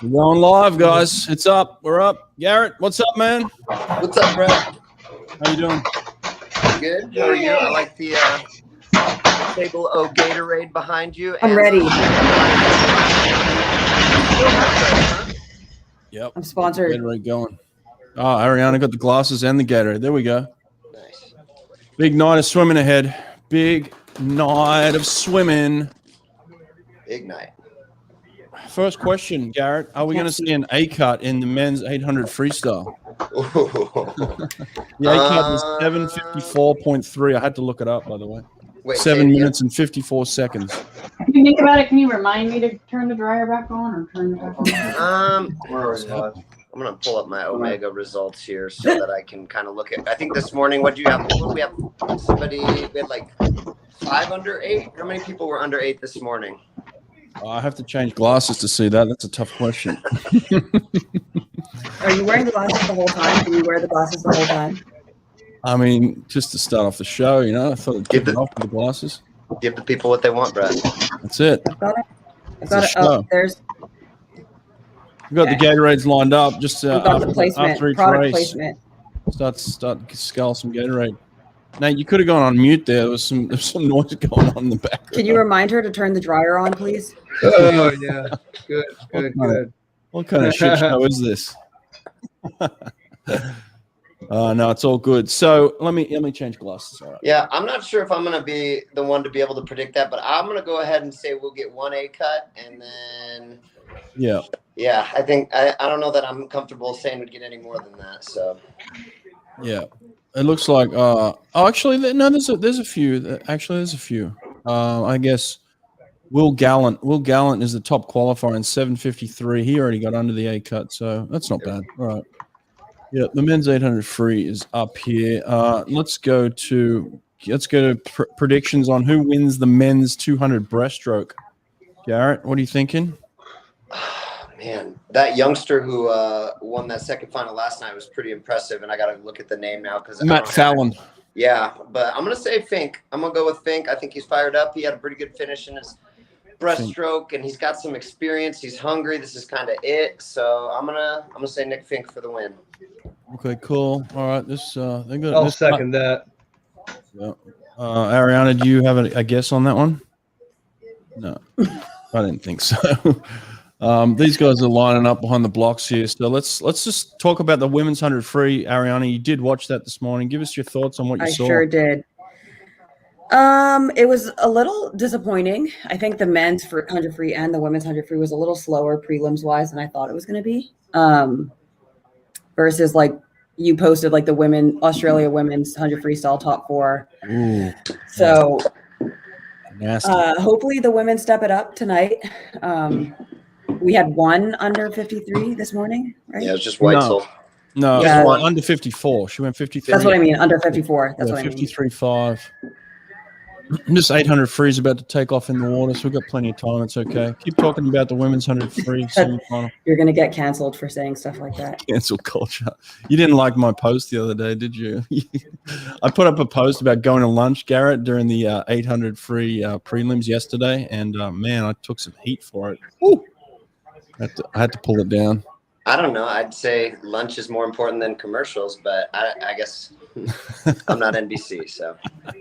We're going live, guys. It's up. We're up. Garrett, what's up, man? What's up, Brett? How you doing? Good. How are you? I like the table O Gatorade behind you. I'm ready. Yep. I'm sponsored. Gatorade going. Oh, Ariana got the glasses and the Gatorade. There we go. Nice. Big night of swimming ahead. Big night of swimming. Big night. First question, Garrett. Are we going to see an A cut in the men's 800 freestyle? The A cut was 7:54.3. I had to look it up, by the way. Wait, 7 minutes and 54 seconds. If you think about it, can you remind me to turn the dryer back on or turn it back on? I'm gonna pull up my Omega results here so that I can kind of look at. I think this morning, what do you have? We have somebody. We had like 5 under 8. How many people were under 8 this morning? I have to change glasses to see that. That's a tough question. Are you wearing the glasses the whole time? Can you wear the glasses the whole time? I mean, just to start off the show, you know, I thought I'd give it off with the glasses. Give the people what they want, Brett. That's it. I've got it. I've got it. Oh, there's. We've got the Gatorades lined up. Just after each product placement. Start scull some Gatorade. Nate, you could have gone on mute there. There was some noise going on in the background. Can you remind her to turn the dryer on, please? Oh yeah, good. What kind of shit show is this? No, it's all good. So let me change glasses. All right. Yeah, I'm not sure if I'm gonna be the one to be able to predict that, but I'm gonna go ahead and say we'll get 1 A cut, and then yeah, I think I don't know that I'm comfortable saying we'd get any more than that. So yeah, it looks like actually no, there's a few. Actually, there's a few. I guess Will Gallant is the top qualifier in 7:53. He already got under the A cut, so that's not bad. All right. Yeah, the men's 800 free is up here. Let's go to predictions on who wins the men's 200 breaststroke. Garrett, what are you thinking? Man, that youngster who won that second final last night was pretty impressive, and I got to look at the name now because Matt Fallon. Yeah, but I'm gonna say Fink. I'm gonna go with Fink. I think he's fired up. He had a pretty good finish in his breaststroke, and he's got some experience. He's hungry. This is kind of it. So I'm gonna say Nick Fink for the win. Okay, cool. All right, this they're good. I'll second that. Yeah. Ariana, do you have a guess on that one? No, I didn't think so. These guys are lining up behind the blocks here. So let's just talk about the women's 100 free. Ariana, you did watch that this morning. Give us your thoughts on what you saw. I sure did. It was a little disappointing. I think the men's 100 free and the women's 100 free was a little slower prelims wise than I thought it was going to be. Versus like you posted like the Australia women's 100 freestyle top 4. Ooh, so nasty. Hopefully the women step it up tonight. We had 1 under 53 this morning, right? Yeah, it was just Weitzel. No, yeah. Under 54. She went 53. That's what I mean. Under 54. That's what I mean. 53.5. This 800 free is about to take off in the water, so we've got plenty of time. It's okay. Keep talking about the women's 100 free semifinal. You're going to get canceled for saying stuff like that. Cancel culture. You didn't like my post the other day, did you? I put up a post about going to lunch, Garrett, during the 800 free prelims yesterday, and man, I took some heat for it. Woo! I had to pull it down. I don't know. I'd say lunch is more important than commercials, but I guess I'm not NBC, so.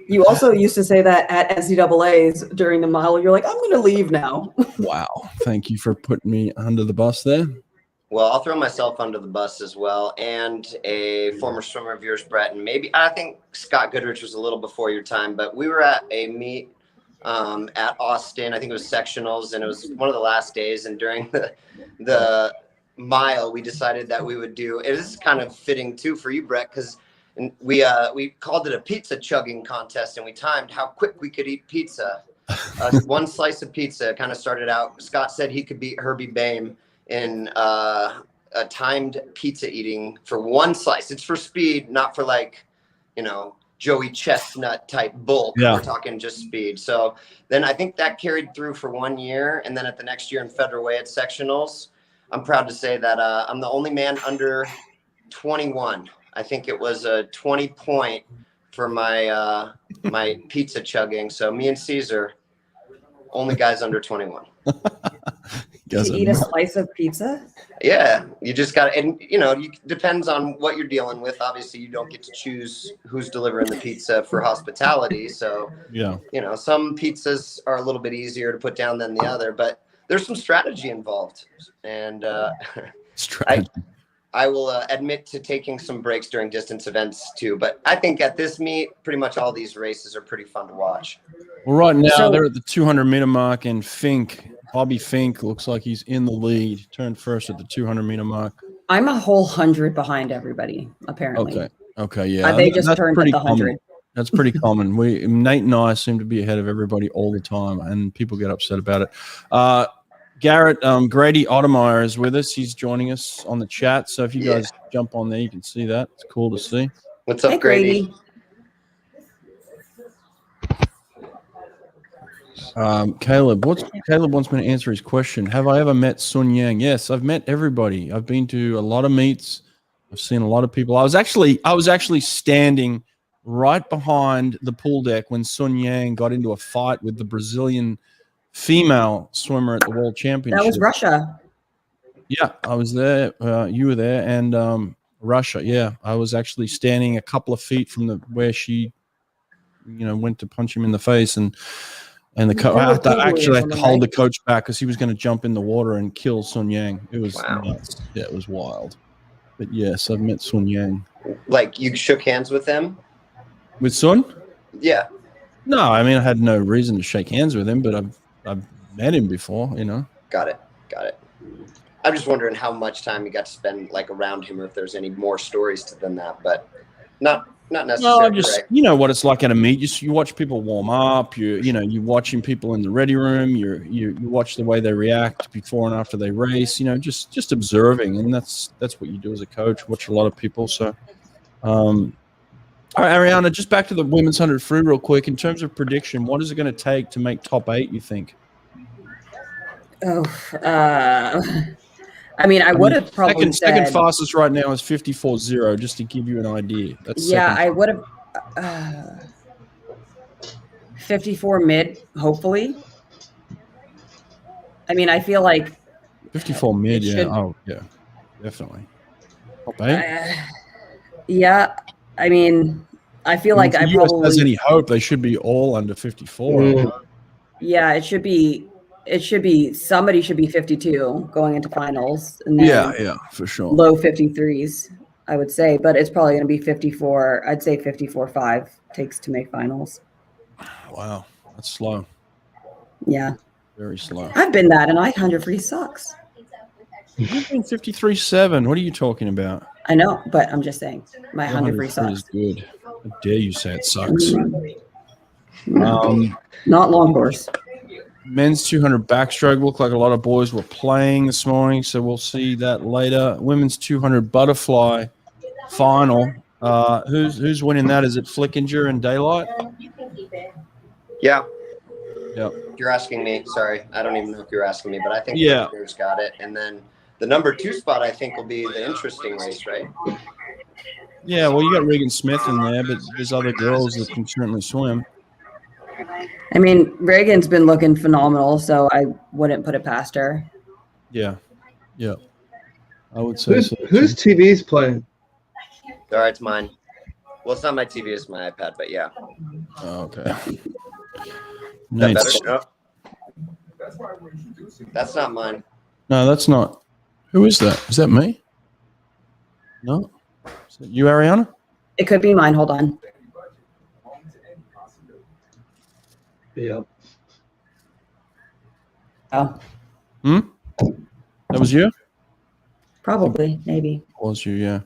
You also used to say that at NCAA's during the mile. You're like, I'm going to leave now. Wow. Thank you for putting me under the bus there. Well, I'll throw myself under the bus as well, and a former swimmer of yours, Brett, and maybe I think Scott Goodrich was a little before your time, but we were at a meet at Austin. I think it was sectionals, and it was one of the last days, and during the mile, we decided that we would do. It is kind of fitting too for you, Brett, because we called it a pizza chugging contest, and we timed how quick we could eat pizza. One slice of pizza kind of started out. Scott said he could beat Herbie Bame in a timed pizza eating for one slice. It's for speed, not for like, Joey Chestnut type bulk. Yeah. We're talking just speed. So then I think that carried through for 1 year, and then at the next year in Federal at sectionals. I'm proud to say that I'm the only man under 21. I think it was a 20 point for my my pizza chugging. So me and Caesar, only guys under 21. Guys To are eat a nuts. slice of pizza? Yeah, you just got, and depends on what you're dealing with. Obviously, you don't get to choose who's delivering the pizza for hospitality. So, Yeah. some pizzas are a little bit easier to put down than the other, but there's some strategy involved. And Strategy. I will admit to taking some breaks during distance events too. But I think at this meet, pretty much all these races are pretty fun to watch. Well, right now So- they're at the 200-meter mark, and Bobby Fink looks like he's in the lead. Turned first at the 200-meter mark. I'm a whole 100 behind everybody, apparently. Okay, yeah. They just That's turned at pretty the common. 100. That's pretty common. Nate and I seem to be ahead of everybody all the time, and people get upset about it. Garrett, Grady Ottermeyer is with us. He's joining us on the chat. So if you guys jump on there, you can see that. It's cool to see. What's up, Hey, Grady? Caleb wants me to answer his question. Have I ever met Sun Yang? Yes, I've met everybody. I've been to a lot of meets. I've seen a lot of people. I was actually standing right behind the pool deck when Sun Yang got into a fight with the Brazilian female swimmer at the World Championship. That was Russia. Yeah, I was there. You were there, and Russia. Yeah, I was actually standing a couple of feet from where she, went to punch him in the face, and the coach. I actually had to hold the coach back because he was going to jump in the water and kill Sun Yang. It was nuts. Yeah, it was wild. But yes, I've met Sun Yang. Like, you shook hands with them? With Sun? Yeah. No, I mean I had no reason to shake hands with him, but I've met him before. Got it. I'm just wondering how much time you got to spend around him, or if there's any more stories than that, but not necessarily. No, just right? what it's like at a meet. You watch people warm up. You're watching people in the ready room. You watch the way they react before and after they race. Just observing, and that's what you do as a coach. Watch a lot of people. So, all right, Ariana, just back to the women's 100 free real quick. In terms of prediction, what is it going to take to make top 8? You think? I would have probably second fastest right now is 54.0, just to give you an idea. That's I would have 54 mid, hopefully. I feel like 54 mid, yeah. Oh, yeah, definitely. Top 8? Yeah, I feel like if the US has any hope, they should be all under 54. Yeah, it should be somebody should be 52 going into finals, and then yeah, for sure. Low 53s, I would say, but it's probably going to be 54. I'd say 54.5 takes to make finals. Wow, that's slow. Yeah, very slow. I've been that, and 100 free sucks. You've been 53.7. What are you talking about? I know, but I'm just saying my 100 free sucks. Is good. How dare you say it sucks? Not long course. Men's 200 backstroke looked like a lot of boys were playing this morning, so we'll see that later. Women's 200 butterfly final. Who's winning that? Is it Flickinger and Daylight? Yeah. Yep. You're asking me. Sorry, I don't even know if you're asking me, but I think Flickinger's got it. And then the number 2 spot, I think, will be the interesting race, right? Yeah, well, you got Reagan Smith in there, but there's other girls that can certainly swim. Reagan's been looking phenomenal, so I wouldn't put it past her. Yeah. I would say whose TV's playing? All right, it's mine. Well, it's not my TV, it's my iPad, but yeah. Oh, okay. That better? No. That's not mine. No, that's not. Who is that? Is that me? No? Is that you, Ariana? It could be mine. Hold on. Yep. Oh. That was you? Probably, maybe. Was you, yeah.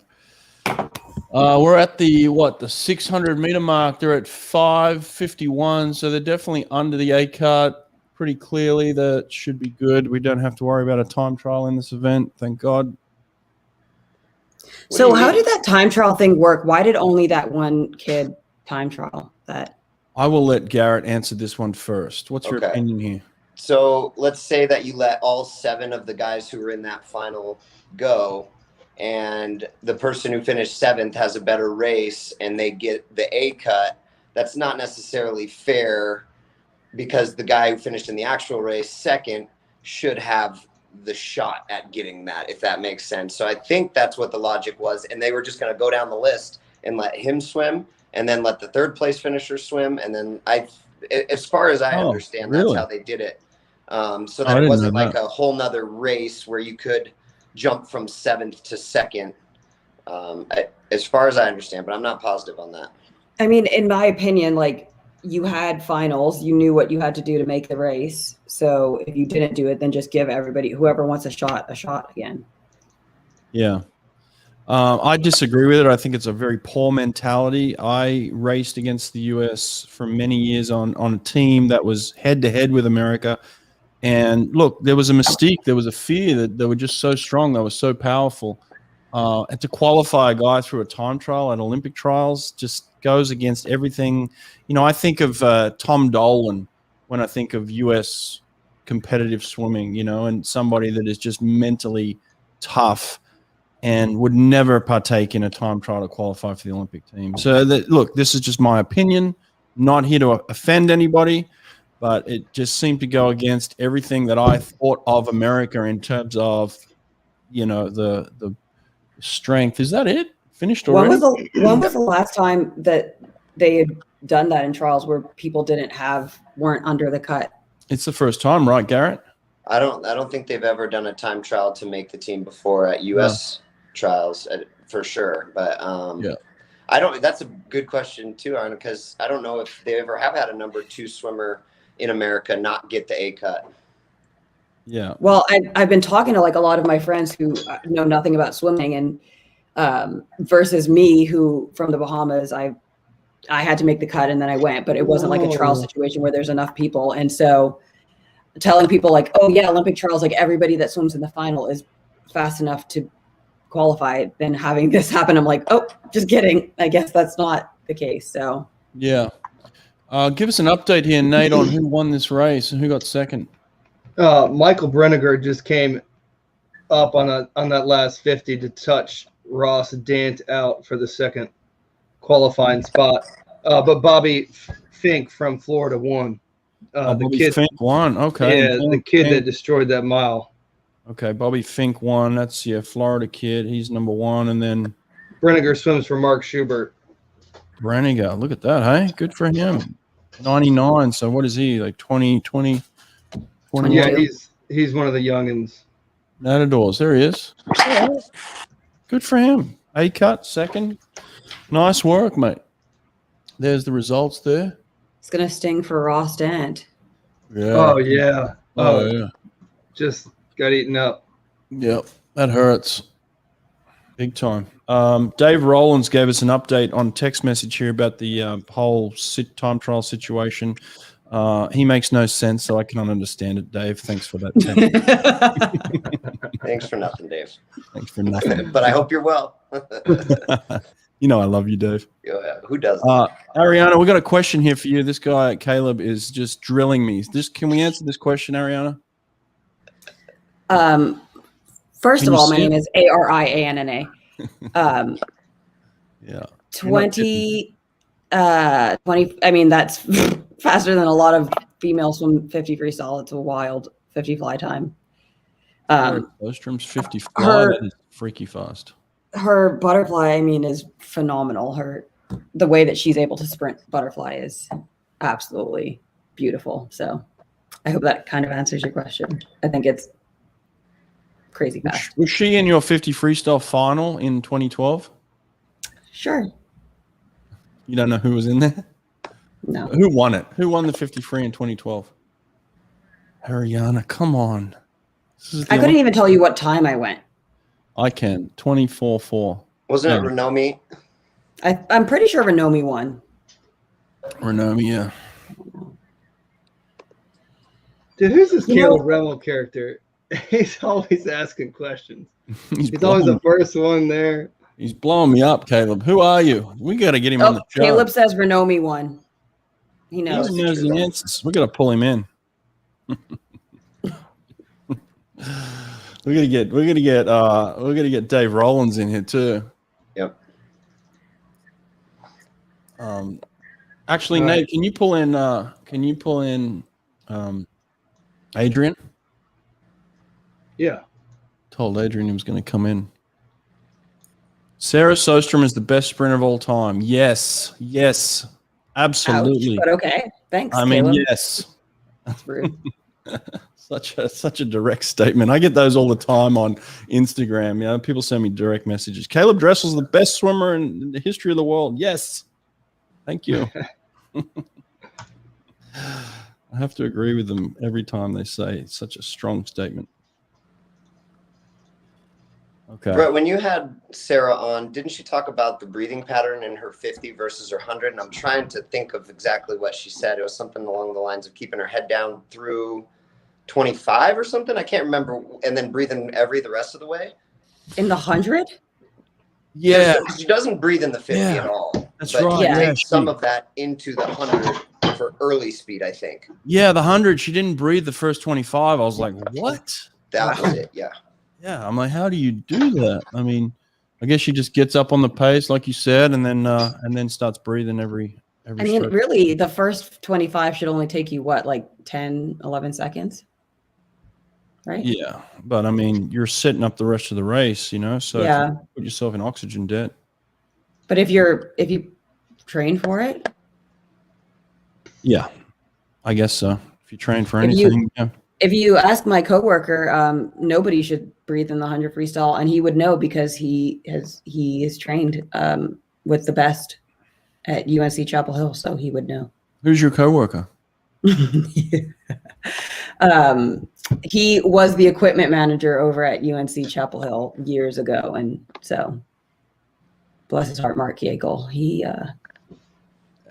We're at the 600 meter mark. They're at 5:51, so they're definitely under the A cut pretty clearly. That should be good. We don't have to worry about a time trial in this event, thank God. So how did that time trial thing work? Why did only that one kid time trial that? I will let Garrett answer this one first. What's your Okay. opinion here? So let's say that you let all 7 of the guys who were in that final go, and the person who finished 7th has a better race and they get the A cut. That's not necessarily fair, because the guy who finished in the actual race 2nd should have the shot at getting that, if that makes sense. So I think that's what the logic was. And they were just going to go down the list and let him swim and then let the third place finisher swim. And then as far as I understand, really? that's how they did it. So I that it didn't wasn't know like that. a whole nother race where you could jump from 7th to 2nd. As far as I understand, but I'm not positive on that. I mean, in my opinion, like you had finals, you knew what you had to do to make the race. So if you didn't do it, then just give everybody, whoever wants a shot again. Yeah. I disagree with it. I think it's a very poor mentality. I raced against the US for many years on a team that was head to head with America. And look, there was a mystique, there was a fear that they were just so strong, they were so powerful. And to qualify a guy through a time trial at Olympic trials just goes against everything. You know, I think of Tom Dolan when I think of US competitive swimming, you know, and somebody that is just mentally tough and would never partake in a time trial to qualify for the Olympic team. So, look, this is just my opinion, not here to offend anybody, but it just seemed to go against everything that I thought of America in terms of, you know, the strength. Is that it? Finished already? When was the last time that they had done that in trials where people weren't under the cut? It's the first time, right, Garrett? I don't think they've ever done a time trial to make the team before at US trials for sure. But that's a good question too, Aaron, because I don't know if they ever have had a number 2 swimmer in America not get the A cut. Yeah. Well, I've been talking to like a lot of my friends who know nothing about swimming, and versus me, who from the Bahamas, I had to make the cut and then I went, but it wasn't like a trial situation where there's enough people. And so telling people like, oh yeah, Olympic trials, like everybody that swims in the final is fast enough to qualify, then having this happen, I'm like, oh, just kidding. I guess that's not the case. So yeah. Give us an update here, Nate, on who won this race and who got second. Michael Brenniger just came up on that last 50 to touch Ross Dant out for the second qualifying spot. But Bobby Fink from Florida won. Bobby Fink won. Okay. Yeah, the kid that destroyed that mile. Okay, Bobby Fink won. That's Florida kid. He's number 1, and then Brenniger swims for Mark Schubert. Brenniger. Look at that, hey? Good for him. 99. So what is he, like 20? Yeah, he's one of the youngins. Matadors. There he is. Good for him. A cut, second. Nice work, mate. There's the results there. it's gonna sting for Ross Dant. Yeah. Oh yeah. Oh yeah. Just got eaten up. Yep. That hurts. Big time. Dave Rowlands gave us an update on text message here about the whole time trial situation. He makes no sense, so I cannot understand it. Dave, thanks for that. Thanks for nothing, Dave. Thanks for nothing. But I hope you're well. You know I love you, Dave. Yeah, who doesn't? Ariana, we got a question here for you. This guy, Caleb, is just drilling me. Can we answer this question, Ariana? First of all, my name is Arianna. Yeah. 20, I mean, that's faster than a lot of female swim 50 freestyle. It's a wild 50 fly time. Ostrom's 50 fly, that is freaky fast. Her butterfly, I mean, is phenomenal. The way that she's able to sprint butterfly is absolutely beautiful. So I hope that kind of answers your question. I think it's crazy fast. Was she in your 50 freestyle final in 2012? Sure. You don't know who was in there? No. Who won it? Who won the 50 free in 2012? Ariana, come on. I couldn't even tell you what time I went. I can. 24-4. Wasn't it Renomi? I'm pretty sure Renomi won. Renomi, yeah. Dude, who's this Caleb Remmel character? He's always asking questions. He's always the first one there. He's blowing me up, Caleb. Who are you? We got to get him on the show. Caleb says Renomi won. He knows. He knows the answers. We got to pull him in. We're gonna get Dave Rowlands in here too. Yep. Actually, Nate, can you pull in Adrian? Yeah. Told Adrian he was going to come in. Sarah Sostrom is the best sprinter of all time. Yes. Yes. Absolutely. Ouch, but okay. Thanks, I mean, Caleb. yes. That's rude. Such a direct statement. I get those all the time on Instagram. You know, people send me direct messages. Caleb Dressel's the best swimmer in the history of the world. Yes. Thank you. I have to agree with them every time they say it's such a strong statement. Okay. Brett, when you had Sarah on, didn't she talk about the breathing pattern in her 50 versus her 100? And I'm trying to think of exactly what she said. It was something along the lines of keeping her head down through 25 or something. I can't remember. And then breathing the rest of the way. In the 100? Yeah. She doesn't breathe in the 50 at all. That's but right. She Yeah. takes some of that into the 100 for early speed, I think. Yeah, the 100, she didn't breathe the first 25. I was like, what? That was it, yeah. Yeah, I'm like, how do you do that? I mean, I guess she just gets up on the pace, like you said, and then starts breathing every I mean, stroke. really, the first 25 should only take you, what, like 10, 11 seconds? Right? Yeah, but I mean, you're setting up the rest of the race, you know, so Yeah. you put yourself in oxygen debt. But if you train for it, Yeah, I guess so. If you train for If you- anything, yeah. if you ask my coworker, nobody should breathe in the 100 freestyle, and he would know because he is trained with the best at UNC Chapel Hill, so he would know. Who's your coworker? He was the equipment manager over at UNC Chapel Hill years ago, and so bless his heart, Mark Yeagle.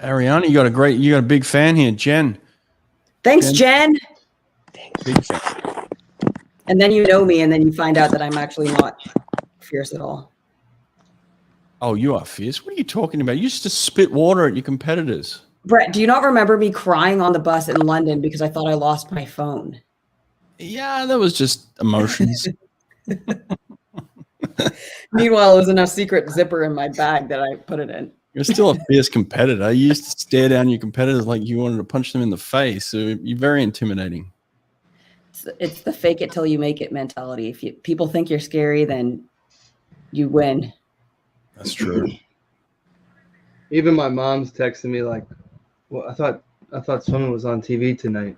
Ariana, you got a big fan here, Jen. Thanks, Jen. Big fan. And then you know me, and then you find out that I'm actually not fierce at all. Oh, you are fierce. What are you talking about? You used to spit water at your competitors. Brett, do you not remember me crying on the bus in London because I thought I lost my phone? Yeah, that was just emotions. Meanwhile, it was in a secret zipper in my bag that I put it in. You're still a fierce competitor. You used to stare down your competitors like you wanted to punch them in the face. So you're very intimidating. It's the fake it till you make it mentality. If people think you're scary, then you win. That's true. Even my mom's texting me like, "Well, I thought swimming was on TV tonight."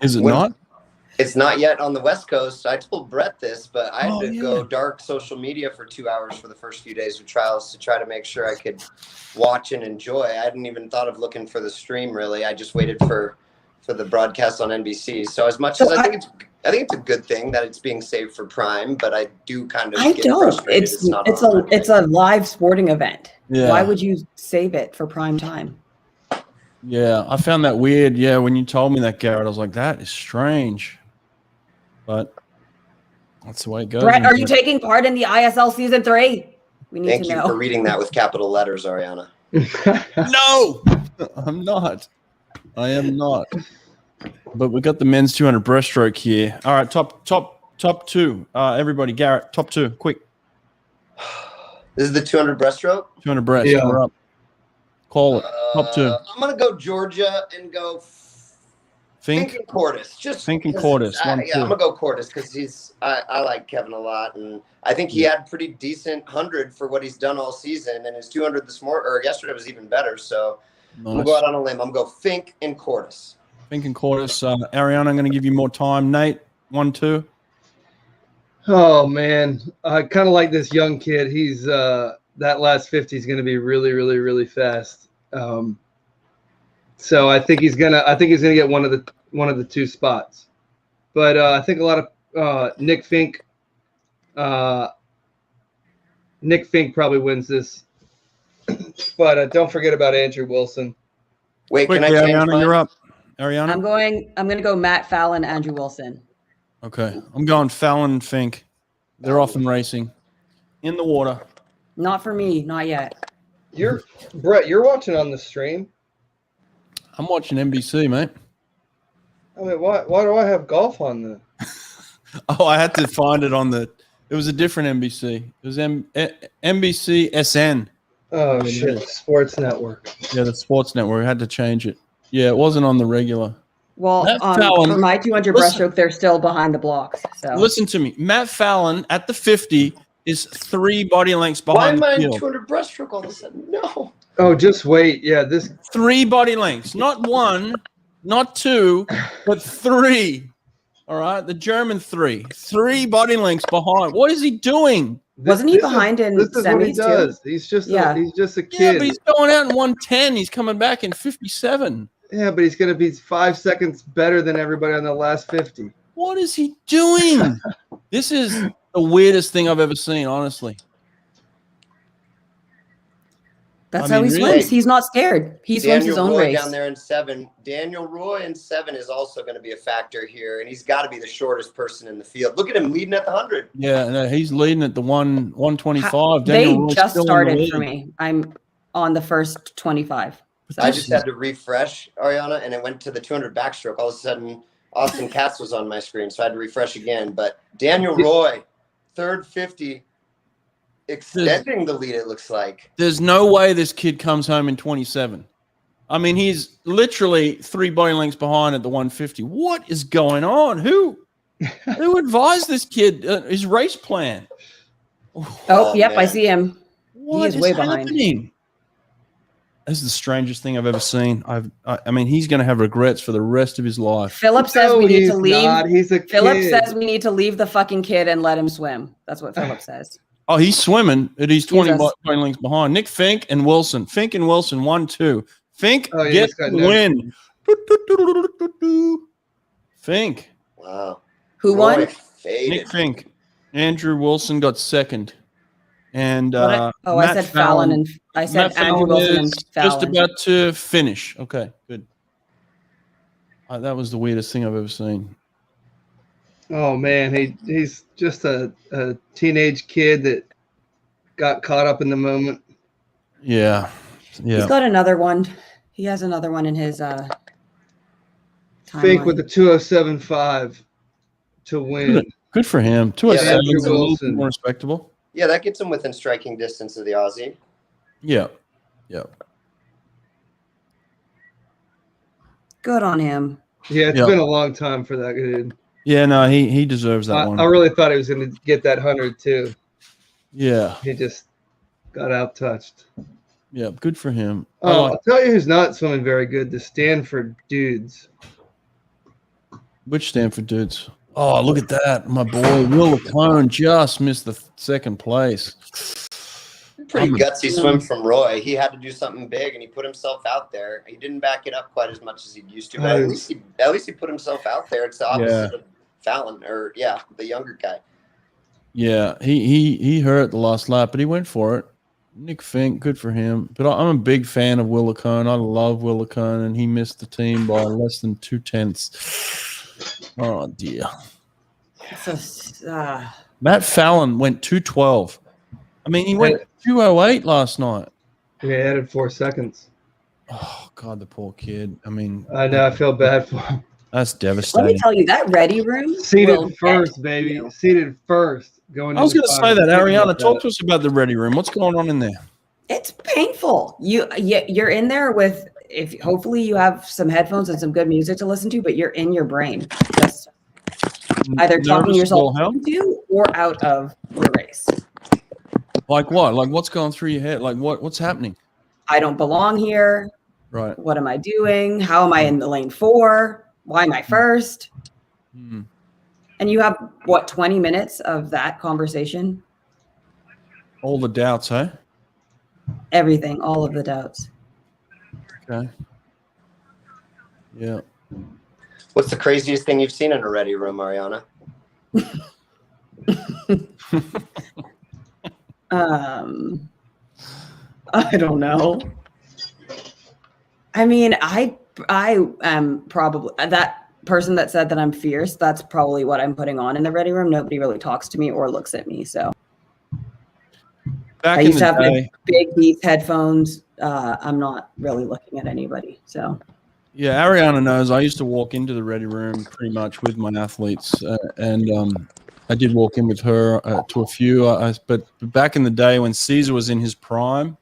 Is it not? It's not yet on the West Coast. I told Brett this, but I had to yeah. go dark social media for 2 hours for the first few days of trials to try to make sure I could watch and enjoy. I hadn't even thought of looking for the stream, really. I just waited for the broadcast on NBC. So as much as I think it's a good thing that it's being saved for Prime, but I do kind of get frustrated. It's a live sporting event. Yeah. Why would you save it for prime time? Yeah, I found that weird. Yeah, when you told me that, Garrett, I was like, that is strange. But that's the way it goes. Brett, are you taking part in the ISL season 3? We need Thank to you know. for reading that with capital letters, Ariana. No, I'm not. I am not. But we got the men's 200 breaststroke here. All right, top two. Everybody, Garrett, top two, quick. This is the 200 breaststroke? 200 breast. Yeah. We're up. Call it. Top two. I'm going to go Georgia and go Fink and Cordis. Just Fink and Cordis. I'm going to go Cordis because I like Kevin a lot. And I think he had pretty decent 100 for what he's done all season. And his 200 this morning or yesterday was even better. So I'm going to go out on a limb. I'm going to go Fink and Cordis. Fink and Cordis. Ariana, I'm going to give you more time. Nate, 1, 2. Oh man, I kind of like this young kid. He's that last 50 is going to be really, really, really fast. So I think he's gonna get one of the two spots. But I think a lot of Nick Fink probably wins this. But don't forget about Andrew Wilson. Wait, Quick, can I change Ariana, mine? you're up. Ariana? I'm going to go Matt Fallon, Andrew Wilson. Okay. I'm going Fallon and Fink. They're off and racing. In the water. Not for me, not yet. Brett, you're watching on the stream. I'm watching NBC, mate. I mean, why do I have golf on the? Oh, I had to find it on the. It was a different NBC. It was NBC SN. Oh shit! Sports Network. Yeah, the Sports Network. I had to change it. Yeah, it wasn't on the regular. Well, Matt Fallon, for my 200 listen. breaststroke, they're still behind the blocks. So Listen to me. Matt Fallon at the 50 is 3 body lengths Why behind am I the in field. 200 breaststroke all of a sudden? No. Oh, just wait. Yeah, this 3 body lengths, not 1, not 2, but 3. All right, the German 3 body lengths behind. What is he doing? Wasn't he this is- behind in This is what he semis, too? does. He's just Yeah. he's just a Yeah, kid. but he's going out in 110. He's coming back in 57. Yeah, but he's going to be 5 seconds better than everybody on the last 50. What is he doing? This is the weirdest thing I've ever seen, honestly. That's I how mean, he really? swims. He's not scared. He swims his own Roy race. down there in 7. Daniel Roy in 7 is also going to be a factor here, and he's got to be the shortest person in the field. Look at him leading at the 100. Yeah, no, he's leading at the 125. They Daniel Roy's just still in the started lead. for me. I'm on the first 25. So I just had to refresh, Ariana, and it went to the 200 backstroke. All of a sudden, Austin Katz was on my screen, so I had to refresh again. But Daniel Roy, third 50, extending the lead, it looks like. There's no way this kid comes home in 27. I mean, he's literally 3 body lengths behind at the 150. What is going on? Who advised this kid his race plan? Oh, yep, man. I see him. What is way behind. happening? This is the strangest thing I've ever seen. I mean, he's going to have regrets for the rest of his life. Philip says No, we need he's to leave. not. He's a Philip kid. says we need to leave the fucking kid and let him swim. That's what Philip says. Oh, he's swimming. He's 20 Jesus. body lengths behind. Nick Fink and Wilson. 1-2. Fink Oh, yeah, gets he's got the no- win. Fink. Wow. Who Roy won? faded. Nick Fink. Andrew Wilson got second. And What I Matt said Fallon and I said Matt Andrew Fallon Wilson and is just Fallon. about to finish. Okay, good. That was the weirdest thing I've ever seen. Oh man, he's just a teenage kid that got caught up in the moment. Yeah. He's got another one. He has another one in his Fink timeline. with the 207.5 to win. Good for him. 207 Andrew is a little bit Wilson. more respectable. Yeah, that gets him within striking distance of the Aussie. Yeah. Yeah. Good on him. Yeah, it's Yeah. been a long time for that dude. Yeah, no, he deserves that one. I really thought he was going to get that 100 too. Yeah. He just got out touched. Yeah, good for him. I'll tell you who's not swimming very good, the Stanford dudes. Which Stanford dudes? Oh, look at that. My boy, Will Clone just missed the second place. Pretty gutsy swim from Roy. He had to do something big, and he put himself out there. He didn't back it up quite as much as he used to, but at least he put himself out there. It's the opposite of Fallon, or the younger guy. Yeah, he hurt the last lap, but he went for it. Nick Fink, good for him. But I'm a big fan of Willicone. I love Willicone, and he missed the team by less than 2/10. Oh dear. Matt Fallon went 2:12. I mean, he went 2:08 last night. Yeah, he added 4 seconds. Oh God, the poor kid. I mean, I know. I feel bad for him. that's Let devastating. me tell you, that ready room will Seated first, get baby. you. Seated first. I was going to say that, Ariana. Talk to us about the ready room. What's going on in there? It's painful. You're in there with hopefully you have some headphones and some good music to listen to, but you're in your brain, just either talking Nervous yourself little into or out of the race. Like what? Like what's going through your head? Like what's happening? I don't belong here. Right. What am I doing? How am I in the lane 4? Why am I first? Hmm. And you have 20 minutes of that conversation? All the doubts, hey? Everything, all of the doubts. Okay. Yeah. What's the craziest thing you've seen in a ready room, Ariana? I don't know. I mean, I am probably that person that said that I'm fierce. That's probably what I'm putting on in the ready room. Nobody really talks to me or looks at me. So Back I in used to the have day, big Beats headphones. I'm not really looking at anybody. So yeah, Ariana knows I used to walk into the ready room pretty much with my athletes, and I did walk in with her to a few. But back in the day when Caesar was in his prime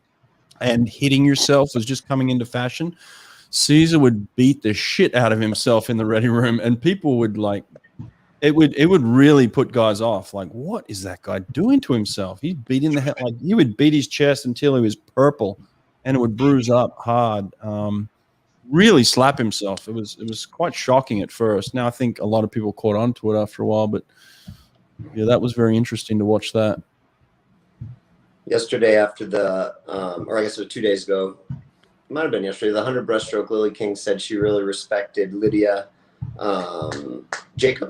and hitting yourself was just coming into fashion, Caesar would beat the shit out of himself in the ready room, and people would like, it would really put guys off. Like, what is that guy doing to himself? He's beating the hell, like you would beat his chest until he was purple, and it would bruise up hard. Really slap himself. It was quite shocking at first. Now I think a lot of people caught on to it after a while, but yeah, that was very interesting to watch that. Yesterday after the, or I guess it was 2 days ago, it might have been yesterday, the 100 breaststroke, Lily King said she really respected Lydia Lydia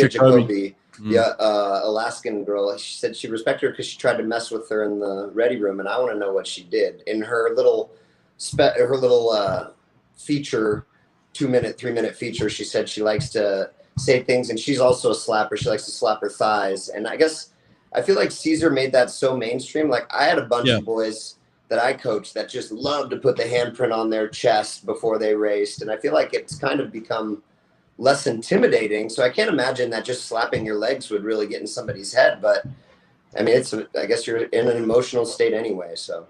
Jacoby, the Alaskan girl. She said she respected her because she tried to mess with her in the ready room, and I want to know what she did. In her little feature, 2-minute, 3-minute feature, she said she likes to say things, and she's also a slapper. She likes to slap her thighs, and I feel like Caesar made that so mainstream. Like I had a bunch of boys that I coached that just loved to put the handprint on their chest before they raced, and I feel like it's kind of become less intimidating. So I can't imagine that just slapping your legs would really get in somebody's head. But I mean, I guess you're in an emotional state anyway, so.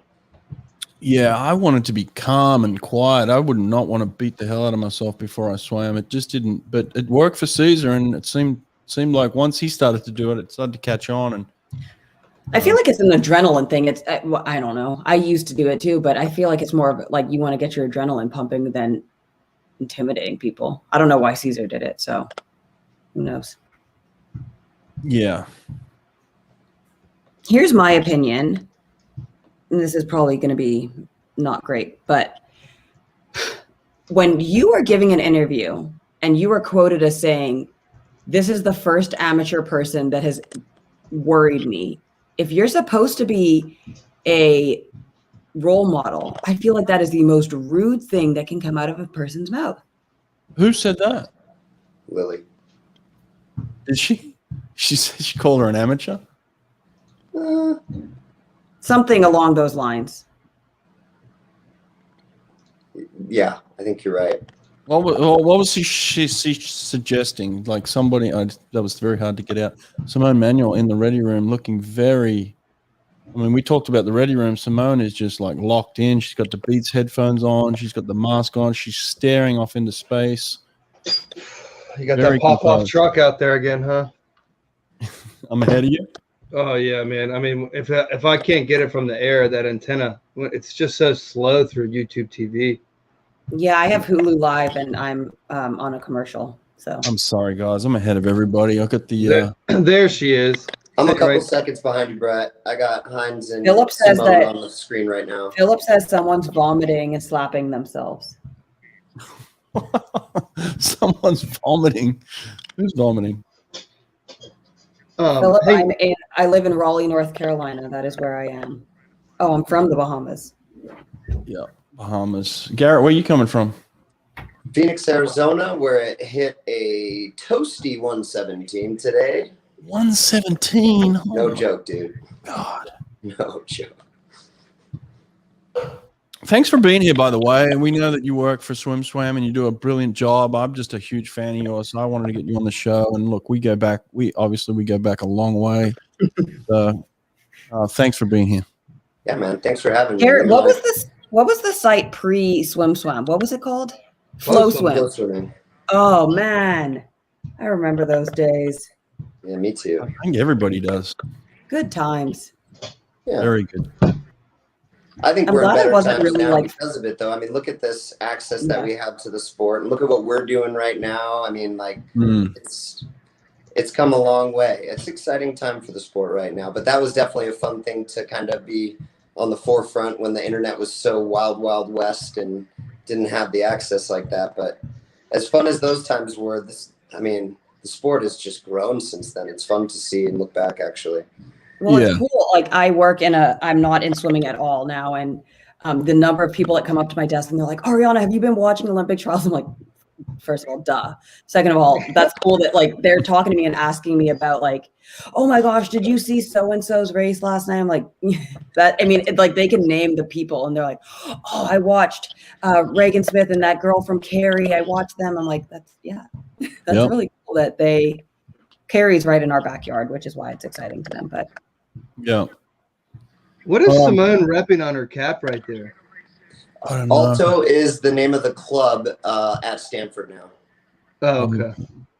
Yeah, I wanted to be calm and quiet. I would not want to beat the hell out of myself before I swam. It just didn't, but it worked for Caesar, and it seemed like once he started to do it, it started to catch on. And I feel like it's an adrenaline thing. It's I don't know. I used to do it too, but I feel like it's more of like you want to get your adrenaline pumping than intimidating people. I don't know why Caesar did it, so who knows? Yeah. Here's my opinion. And this is probably going to be not great, but when you are giving an interview and you are quoted as saying, "This is the first amateur person that has worried me," if you're supposed to be a role model, I feel like that is the most rude thing that can come out of a person's mouth. Who said that? Lily. Did she? She said she called her an amateur? Something along those lines. Yeah, I think you're right. What was she suggesting? Like somebody, that was very hard to get out. Simone Manuel in the ready room looking very, I mean, we talked about the ready room. Simone is just like locked in. She's got the Beats headphones on. She's got the mask on. She's staring off into space. You got Very that pop-off composed. truck out there again, huh? I'm ahead of you. Oh yeah, man. I mean, if I can't get it from the air, that antenna, it's just so slow through YouTube TV. Yeah, I have Hulu Live and I'm on a commercial. So I'm sorry, guys. I'm ahead of everybody. I got the. There she is. I'm a couple Right. seconds behind you, Brett. I got Hines and Philip says Simone that- on the screen right now. Philip says someone's vomiting and slapping themselves. Someone's vomiting. Who's vomiting? Philip, Hey, I live in Raleigh, North Carolina. That is where I am. Oh, I'm from the Bahamas. Yeah, Bahamas. Garrett, where are you coming from? Phoenix, Arizona, where it hit a toasty 117 today. 117. Oh, No joke, dude. God. No joke. Thanks for being here, by the way. And we know that you work for Swim Swam and you do a brilliant job. I'm just a huge fan of yours. So I wanted to get you on the show. And look, we go back a long way. Thanks for being here. Yeah, man. Thanks for having me. Garrett, what was the site pre Swim Swam? What was it called? Flow Swim. Flow swimming. Oh man, I remember those days. Yeah, me too. I think everybody does. Good times. Yeah. Very good. I think I'm we're in glad I better wasn't times really now like- because of it, though. I mean, look at this access that Yeah. we have to the sport, and look at what we're doing right now. I mean, like, Mm. it's come a long way. It's an exciting time for the sport right now. But that was definitely a fun thing to kind of be on the forefront when the internet was so wild west and didn't have the access like that. But as fun as those times were, the sport has just grown since then. It's fun to see and look back, actually. Well, Yeah. it's cool. Like I'm not in swimming at all now. And the number of people that come up to my desk and they're like, Ariana, have you been watching Olympic trials? I'm like, first of all, duh. Second of all, that's cool that like they're talking to me and asking me about like, oh my gosh, did you see so-and-so's race last night? I'm like, like they can name the people and they're like, oh, I watched Reagan Smith and that girl from Carrie. I watched them. I'm like, that's really cool that Carrie's right in our backyard, which is why it's exciting to them. But Yeah. what is Simone repping on her cap right there? I don't know. Alto is the name of the club at Stanford now. Oh, okay.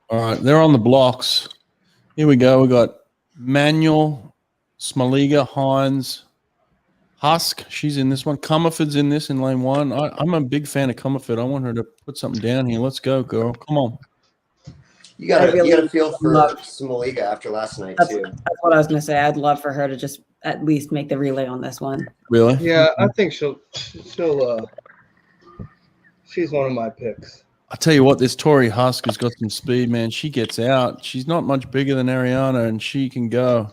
All right, they're on the blocks. Here we go. We got Manuel, Smaliga, Hines, Husk. She's in this one. Comerford's in this in lane 1. I'm a big fan of Comerford. I want her to put something down here. Let's go, girl. Come on. You gotta really feel for love- Smoliga after last night That's too. what I was gonna say. I'd love for her to just at least make the relay on this one. Really? Yeah, I think she'll she's one of my picks. I tell you what, this Tori Husk has got some speed, man. She gets out. She's not much bigger than Ariana, and she can go.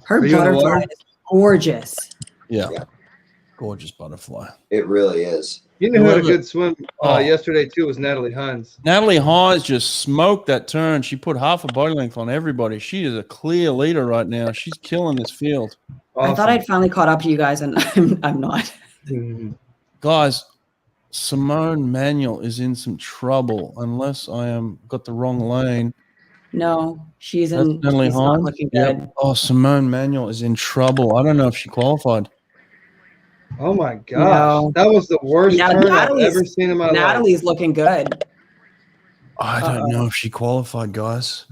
Her Are you in the butterfly water? is gorgeous. Yeah. Yeah. Gorgeous butterfly. It really is. You know who had a Whoever- good swim Oh. yesterday too was Natalie Hines. Natalie Hines just smoked that turn. She put half a body length on everybody. She is a clear leader right now. She's killing this field. I thought I'd finally caught up to you guys, and I'm not. Mhm. Guys, Simone Manuel is in some trouble unless I am got the wrong lane. No, she's That's in. Natalie She's not Hines. looking Yep. good. Oh, Simone Manuel is in trouble. I don't know if she qualified. Oh my gosh, No. that was the worst Yeah, turn I've Natalie's- ever seen in my life. Natalie's looking good. I don't know if she qualified, guys.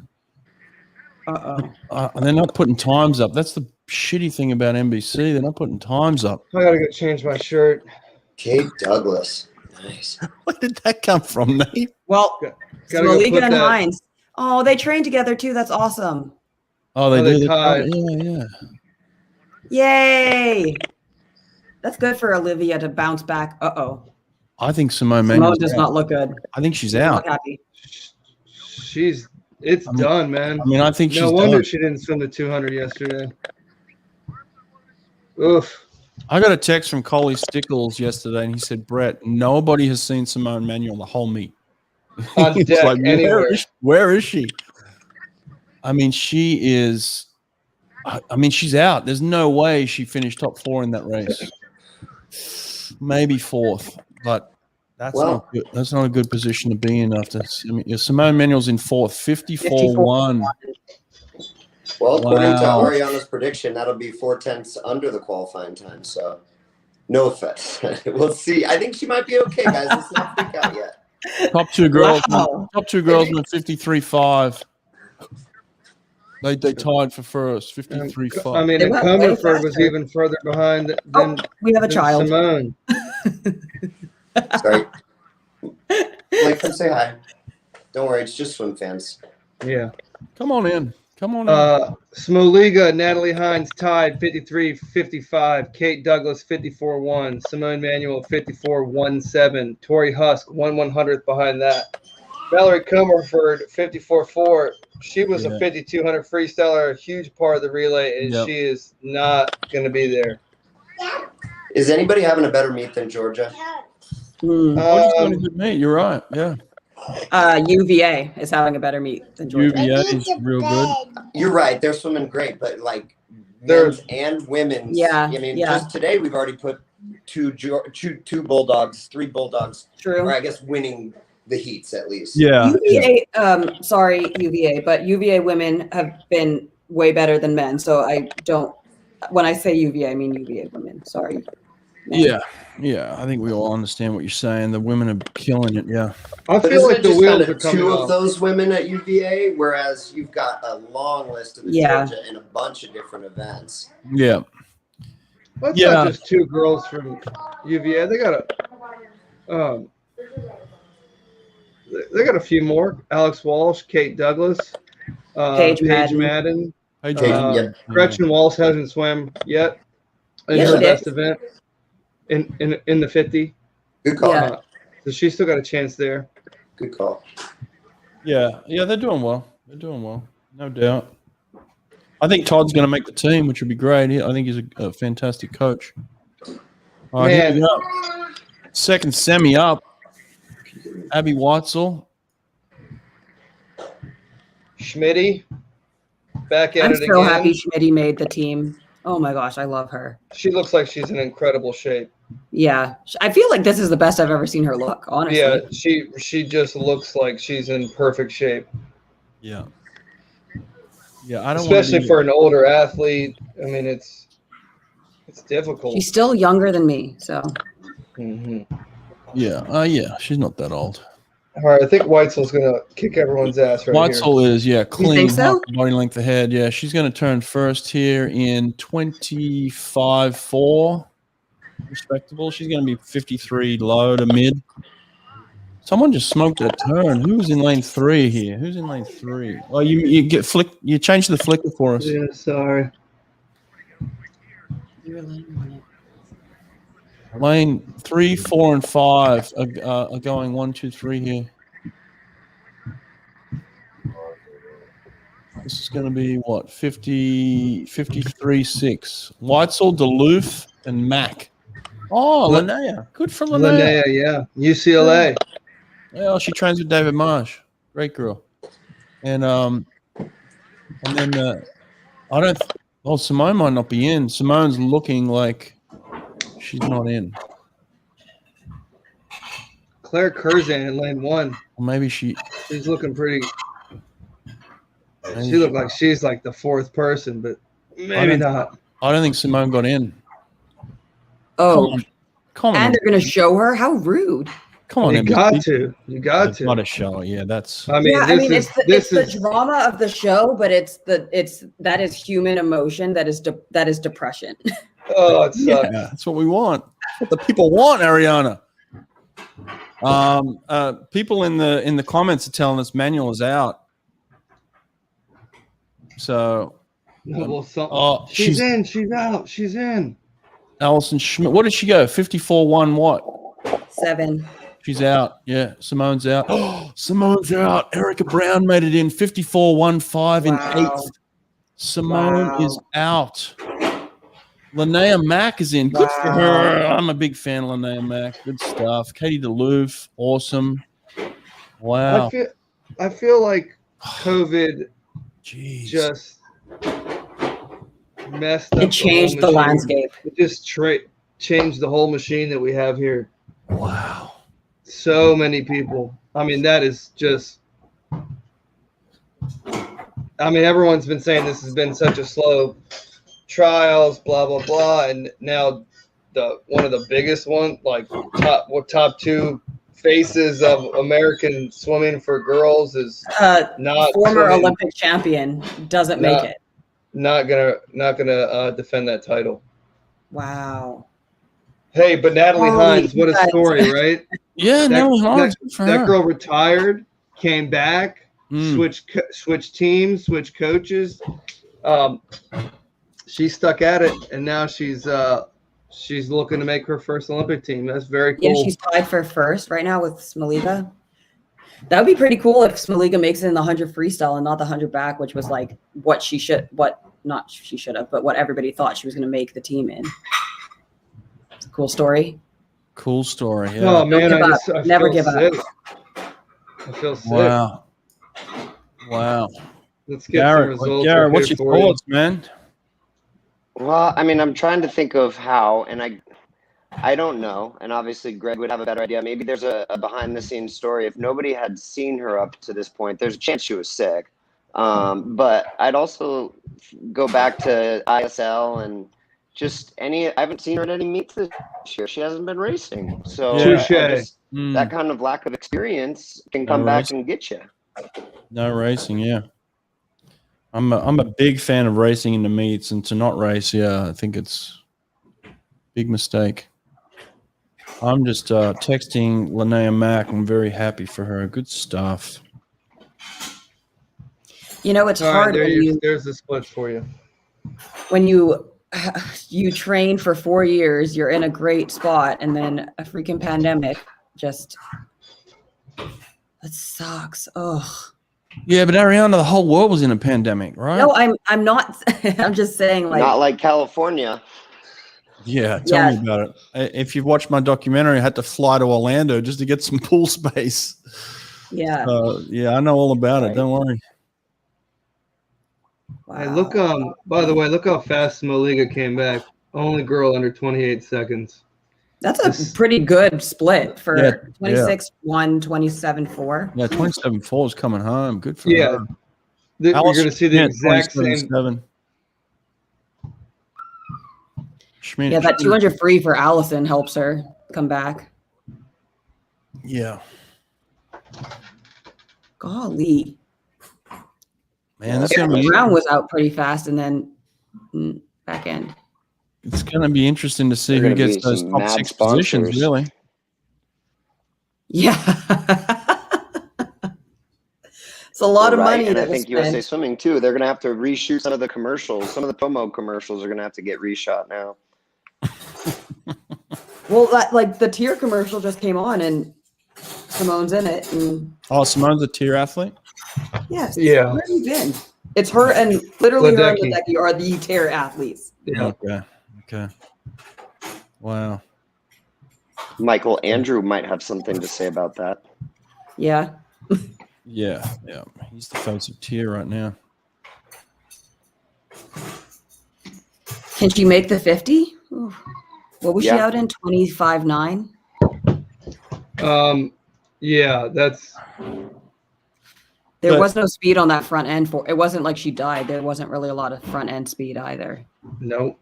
Uh-oh. They're not putting times up. That's the shitty thing about NBC. They're not putting times up. I gotta go change my shirt. Kate Douglas. Nice. Where did that come from, Nate? Well, Gotta go Smoliga put and that- Hines. Oh, they train together too. That's awesome. Oh, they Oh, do. they tied. Yeah. Yay! That's good for Olivia to bounce back. Uh-oh. I think Simone Simone Manuel. does not look good. I think she's She's out. not happy. It's done, man. I mean, I think she's No wonder done. she didn't swim the 200 yesterday. Oof. I got a text from Coley Stickles yesterday, and he said, "Brett, nobody has seen Simone Manuel the whole meet." On He's deck, like, anywhere. where is she? I mean, she is. I mean, she's out. There's no way she finished top 4 in that race. Maybe 4th, but that's not good. That's not a good position to be in after. I mean, Simone Manuel's in 4th, 54-1. Well, according to Wow. Ariana's prediction, that'll be 4/10 under the qualifying time. So, no offense. We'll see. I think she might be okay, guys. Let's not freak out yet. Top two girls. Wow. Top two girls went 53.5. They tied for first, 53.5. I mean, They and went way Comerford was faster. even further behind Oh, than, we have a than child. Simone. Sorry. Blake, come say hi. Don't worry, it's just swim fans. Yeah. Come on in. Come on in. Smoliga, Natalie Hines tied 53-55. Kate Douglas 54-1. Simone Manuel 54-17. Tori Husk 1/100th behind that. Valerie Comerford 54-4. She was a 5200 freestyler, a huge part of the relay, and Yep. she is not going to be there. Is anybody having a better meet than Georgia? Hmm. Georgia's got a good meet. You're right. Yeah. UVA is having a better meet than Georgia. UVA is real good. You're right. They're swimming great, but like They're- men's and women's. Yeah, I mean, yeah. just today we've already put two bulldogs, 3 bulldogs, True. or I guess winning the heats at least. Yeah. UVA, sorry, UVA, but UVA women have been way better than men. So I don't, when I say UVA, I mean UVA women. Sorry. Yeah. Yeah. I think we all understand what you're saying. The women are killing it. Yeah. I But feel isn't like it the just wheels kind are of coming 2 off. of those women at UVA, whereas you've got a long list of the Yeah. Georgia in a bunch of different events. Yeah. That's Yeah. not just 2 girls from UVA. They got a few more. Alex Walsh, Kate Douglas, Paige Madden. Madden. Hey, Yep. Gretchen Walsh hasn't swam yet in Yeah, her she best did. event in the 50. Good call. Yeah. So she's still got a chance there. Good call. Yeah. Yeah. They're doing well. They're doing well. No doubt. I think Todd's going to make the team, which would be great. I think he's a fantastic coach. All right, here we Man. go. Second semi up. Abby Watzel. Schmitty, back at I'm it so again. happy Schmitty made the team. Oh my gosh, I love her. She looks like she's in incredible shape. Yeah. I feel like this is the best I've ever seen her look, honestly. Yeah, she just looks like she's in perfect shape, Yeah. Yeah. I don't especially for an older athlete. I mean, it's difficult. She's still younger than me. So Yeah. Yeah. She's not that old. All right, I think Weitzel's gonna kick everyone's ass right here. Weitzel is, clean, think so? half the body length ahead. Yeah, she's going to turn first here in 25.4. Respectable. She's going to be 53 low to mid. Someone just smoked a turn. Who's in lane 3 here? Who's in lane 3? Oh, you get flick. You changed the flicker for us. Yeah, sorry. You're laying on it. Lane 3, 4, and 5 are going 1, 2, 3 here. This is going to be what, 53.6. Weitzel, Duluth, and Mac. Oh, Linnea. Good for Linnea. Linnea, yeah. UCLA. Well, she trains with David Marsh. Great girl. And then I don't. Well, Simone might not be in. Simone's looking like she's not in. Claire Curzan in lane 1. Or maybe she's looking pretty. She looked like she's like the 4th person, but maybe not. I don't think Simone got in. Oh, Come on. and they're going to show her? How rude. Come on, You MVP. got to. You got to. Not a show. Yeah, that's. I mean, it's the drama of the show, but that is human emotion. That is depression. Oh, it sucks. Yeah, that's what we want. That's what the people want, Ariana. People in the comments are telling us Manuel is out. So, she's in. She's out. She's in. Allison Schmidt. What did she go? 54.1 what? 7. She's out. Yeah, Simone's out. Oh, Simone's out. Erica Brown made it in 54.15 in 8th. Simone is out. Linnea Mack is in. Good for her. I'm a big fan of Linnea Mack. Good stuff. Katie DeLuve, awesome. Wow. I feel like COVID just messed up. It changed the landscape. It just changed the whole machine that we have here. Wow. So many people. I mean, that is just. I mean, everyone's been saying this has been such a slow trials, blah blah blah, and now one of the biggest one, like top 2 faces of American swimming for girls is not former swimming, Olympic champion doesn't make it. Not gonna defend that title. Wow. Hey, but Natalie Hines, what a story, right? Yeah, Natalie Hines. That girl retired, came back, switched teams, switched coaches. She stuck at it, and now she's looking to make her first Olympic team. That's very cool. Yeah, she's tied for first right now with Smoliga. That would be pretty cool if Smoliga makes it in the 100 freestyle and not the 100 back, which was like what everybody thought she was going to make the team in. It's a cool story. Cool story. Yeah. Oh man, I Never feel give up. sick. I feel sick. Wow. Let's get some results. Garrett, what's your thoughts, man? Well, I mean, I'm trying to think of how, and I don't know. And obviously, Greg would have a better idea. Maybe there's a behind-the-scenes story. If nobody had seen her up to this point, there's a chance she was sick. But I'd also go back to ISL and just I haven't seen her at any meets this year. She hasn't been racing. So that kind of lack of experience can come back and get you. No racing, yeah. I'm a big fan of racing in the meets, and to not race, I think it's a big mistake. I'm just texting Linnea Mack. I'm very happy for her. Good stuff. It's hard when there's the split for you. When you train for 4 years, you're in a great spot, and then a freaking pandemic just that sucks. Ugh. Yeah, but Ariana, the whole world was in a pandemic, right? No, I'm not. I'm just saying, like, not like California. Yeah, tell me about it. If you've watched my documentary, I had to fly to Orlando just to get some pool space. Yeah. I know all about it. Don't worry. Wow. Hey, look, by the way, look how fast Smoliga came back. Only girl under 28 seconds. That's a pretty good split for 26-1, 27-4. Yeah, 27-4 is coming home. Good for her. You're going to see the exact same. Schmidt, Yeah, that 200 free for Allison helps her. come back. Yeah. Golly. Man, this is gonna be Brown was out pretty fast, and then back end. it's gonna be interesting to see They're who gonna gets be those some top mad 6 positions, sponsors. really. Yeah. It's a lot of Right, money. and I that was think USA spent. Swimming too. They're gonna have to reshoot some of the commercials. Some of the promo commercials are gonna have to get reshot now. Well, like the tier commercial just came on, and Simone's in it. And Oh, Simone's a tier athlete? yes, Yeah. where have you been? It's her and literally her and Ledecky. Ledecky are the tier athletes. Yeah. Okay. Wow. Michael Andrew might have something to say about that. Yeah. Yeah. He's the face of tier right now. Can she make the 50? Ooh. What was she Yeah. out in? 25.9? Yeah, that's There But- was no speed on that front end for it. Wasn't like she died. There wasn't really a lot of front end speed either. nope.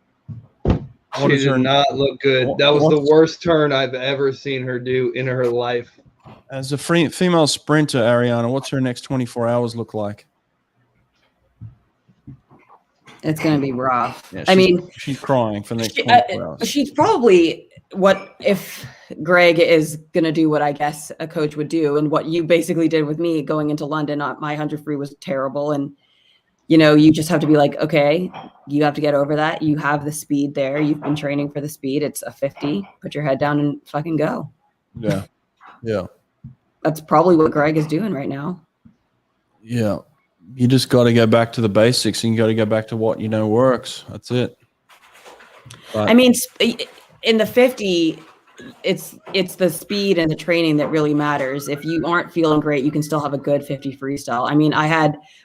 What She is did her- not look good. What- That was the what's- worst turn I've ever seen her do in her life. As a female sprinter, Ariana, what's her next 24 hours look like? It's going to be rough. Yeah, I mean, she's crying for the next she- 24 hours. she's probably what if Greg is going to do what I guess a coach would do, and what you basically did with me going into London. My 100 free was terrible, and you just have to be like, okay, you have to get over that. You have the speed there. You've been training for the speed. It's a 50. Put your head down and fucking go. Yeah. That's probably what Greg is doing right now. Yeah. You just got to go back to the basics, and you got to go back to what works. That's it. But, I mean, in the 50, it's the speed and the training that really matters. If you aren't feeling great, you can still have a good 50 freestyle. I mean,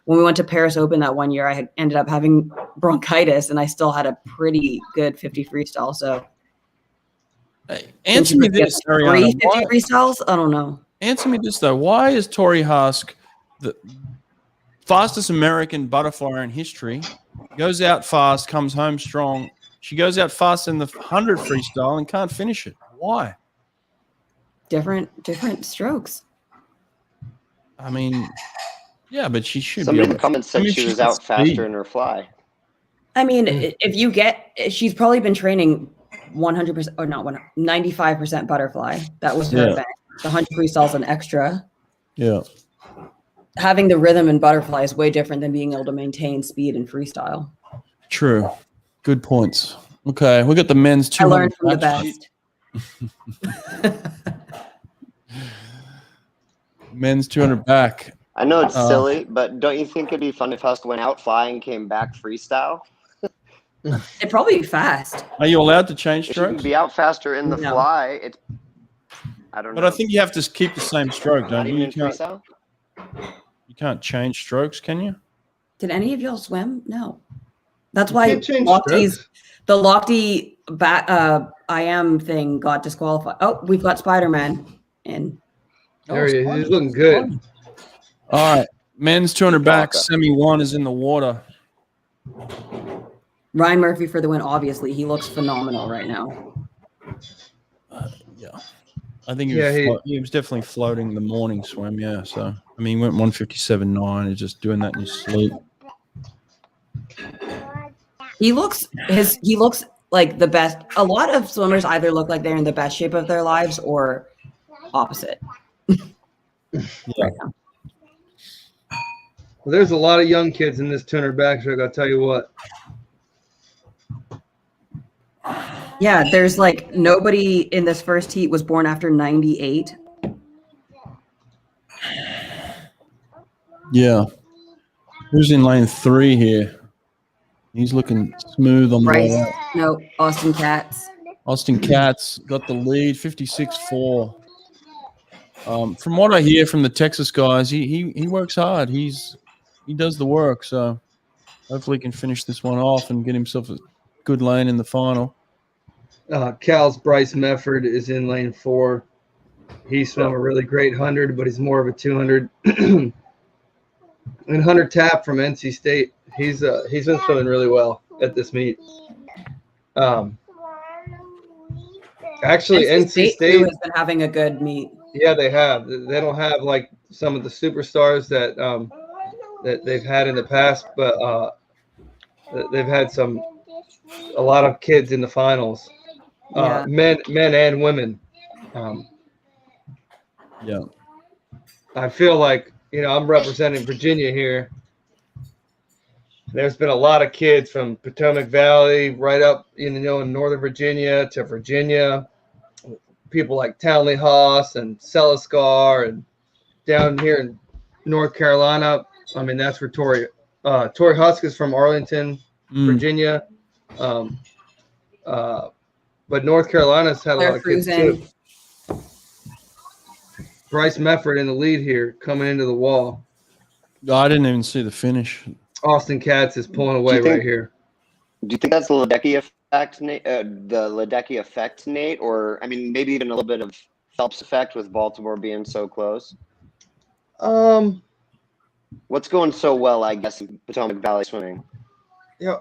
when we went to Paris Open that one year, I ended up having bronchitis, and I still had a pretty good 50 freestyle. So hey, answer me this, Ariana. 50 freestyles? I don't know. Answer me this, though. Why is Tori Hask the fastest American butterfly in history? Goes out fast, comes home strong. She goes out fast in the 100 freestyle and can't finish it. Why? Different strokes. I mean, yeah, but she should Somebody be in able the to. comments said she was out faster in her fly. I mean, she's probably been training 100% or not 95% butterfly. That was her event. The 100 freestyle is an extra. Yeah. Having the rhythm in butterfly is way different than being able to maintain speed in freestyle. True. Good points. Okay, we got the men's 200. I learned from the best. Men's 200 back. I know it's silly, but don't you think it'd be fun if Husk went out fly and came back freestyle? It'd probably be fast. Are you allowed to change If you can strokes? be out faster in the No. fly, I don't know. But I think you have to keep the same stroke, Not don't you? even You in can't, freestyle? you can't change strokes, can you? Did any of y'all swim? No. That's You why can't change Lochte's strokes. the Lochte I am thing got disqualified. Oh, we've got Spider-Man in. There he is. He's looking good. All right. Men's 200 back. Hawke. Semi 1 is in the water. Ryan Murphy for the win, obviously. He looks phenomenal right now. Yeah. I think Yeah, he was definitely floating the morning swim. Yeah. So, I mean, he went 157.9. He's just doing that in his sleep. He looks like the best. A lot of swimmers either look like they're in the best shape of their lives or opposite. Yeah. Well, there's a lot of young kids in this 200 backstroke. I'll tell you what. Yeah, there's like nobody in this first heat was born after 98. Yeah. Who's in lane 3 here? He's looking smooth on the Right? way. No, Austin Katz. Austin Katz got the lead, 56.4. From what I hear from the Texas guys, he works hard. He does the work. So hopefully he can finish this one off and get himself a good lane in the final. Cal's Bryce Mefford is in lane 4. He swam a really great 100, but he's more of a 200. And Hunter Tapp from NC State, he's been swimming really well at this meet. Actually, NC State too has been having a good meet. Yeah, they have. They don't have like some of the superstars that that they've had in the past, but they've had a lot of kids in the finals, Yeah. men and women. Yeah. I feel like I'm representing Virginia here. There's been a lot of kids from Potomac Valley right up in Northern Virginia to Virginia. People like Townley Haas and Celiscar, and down here in North Carolina. I mean, that's where Tori Husk is from, Arlington, Virginia. But North Carolina's had a lot of kids too. Bryce Mefford in the lead here, coming into the wall. I didn't even see the finish. Austin Katz is pulling away right here. Do you think that's the Ledecky effect, Nate? The Ledecky effect, Nate, or I mean, maybe even a little bit of Phelps effect with Baltimore being so close? What's going so well, I guess, in Potomac Valley swimming?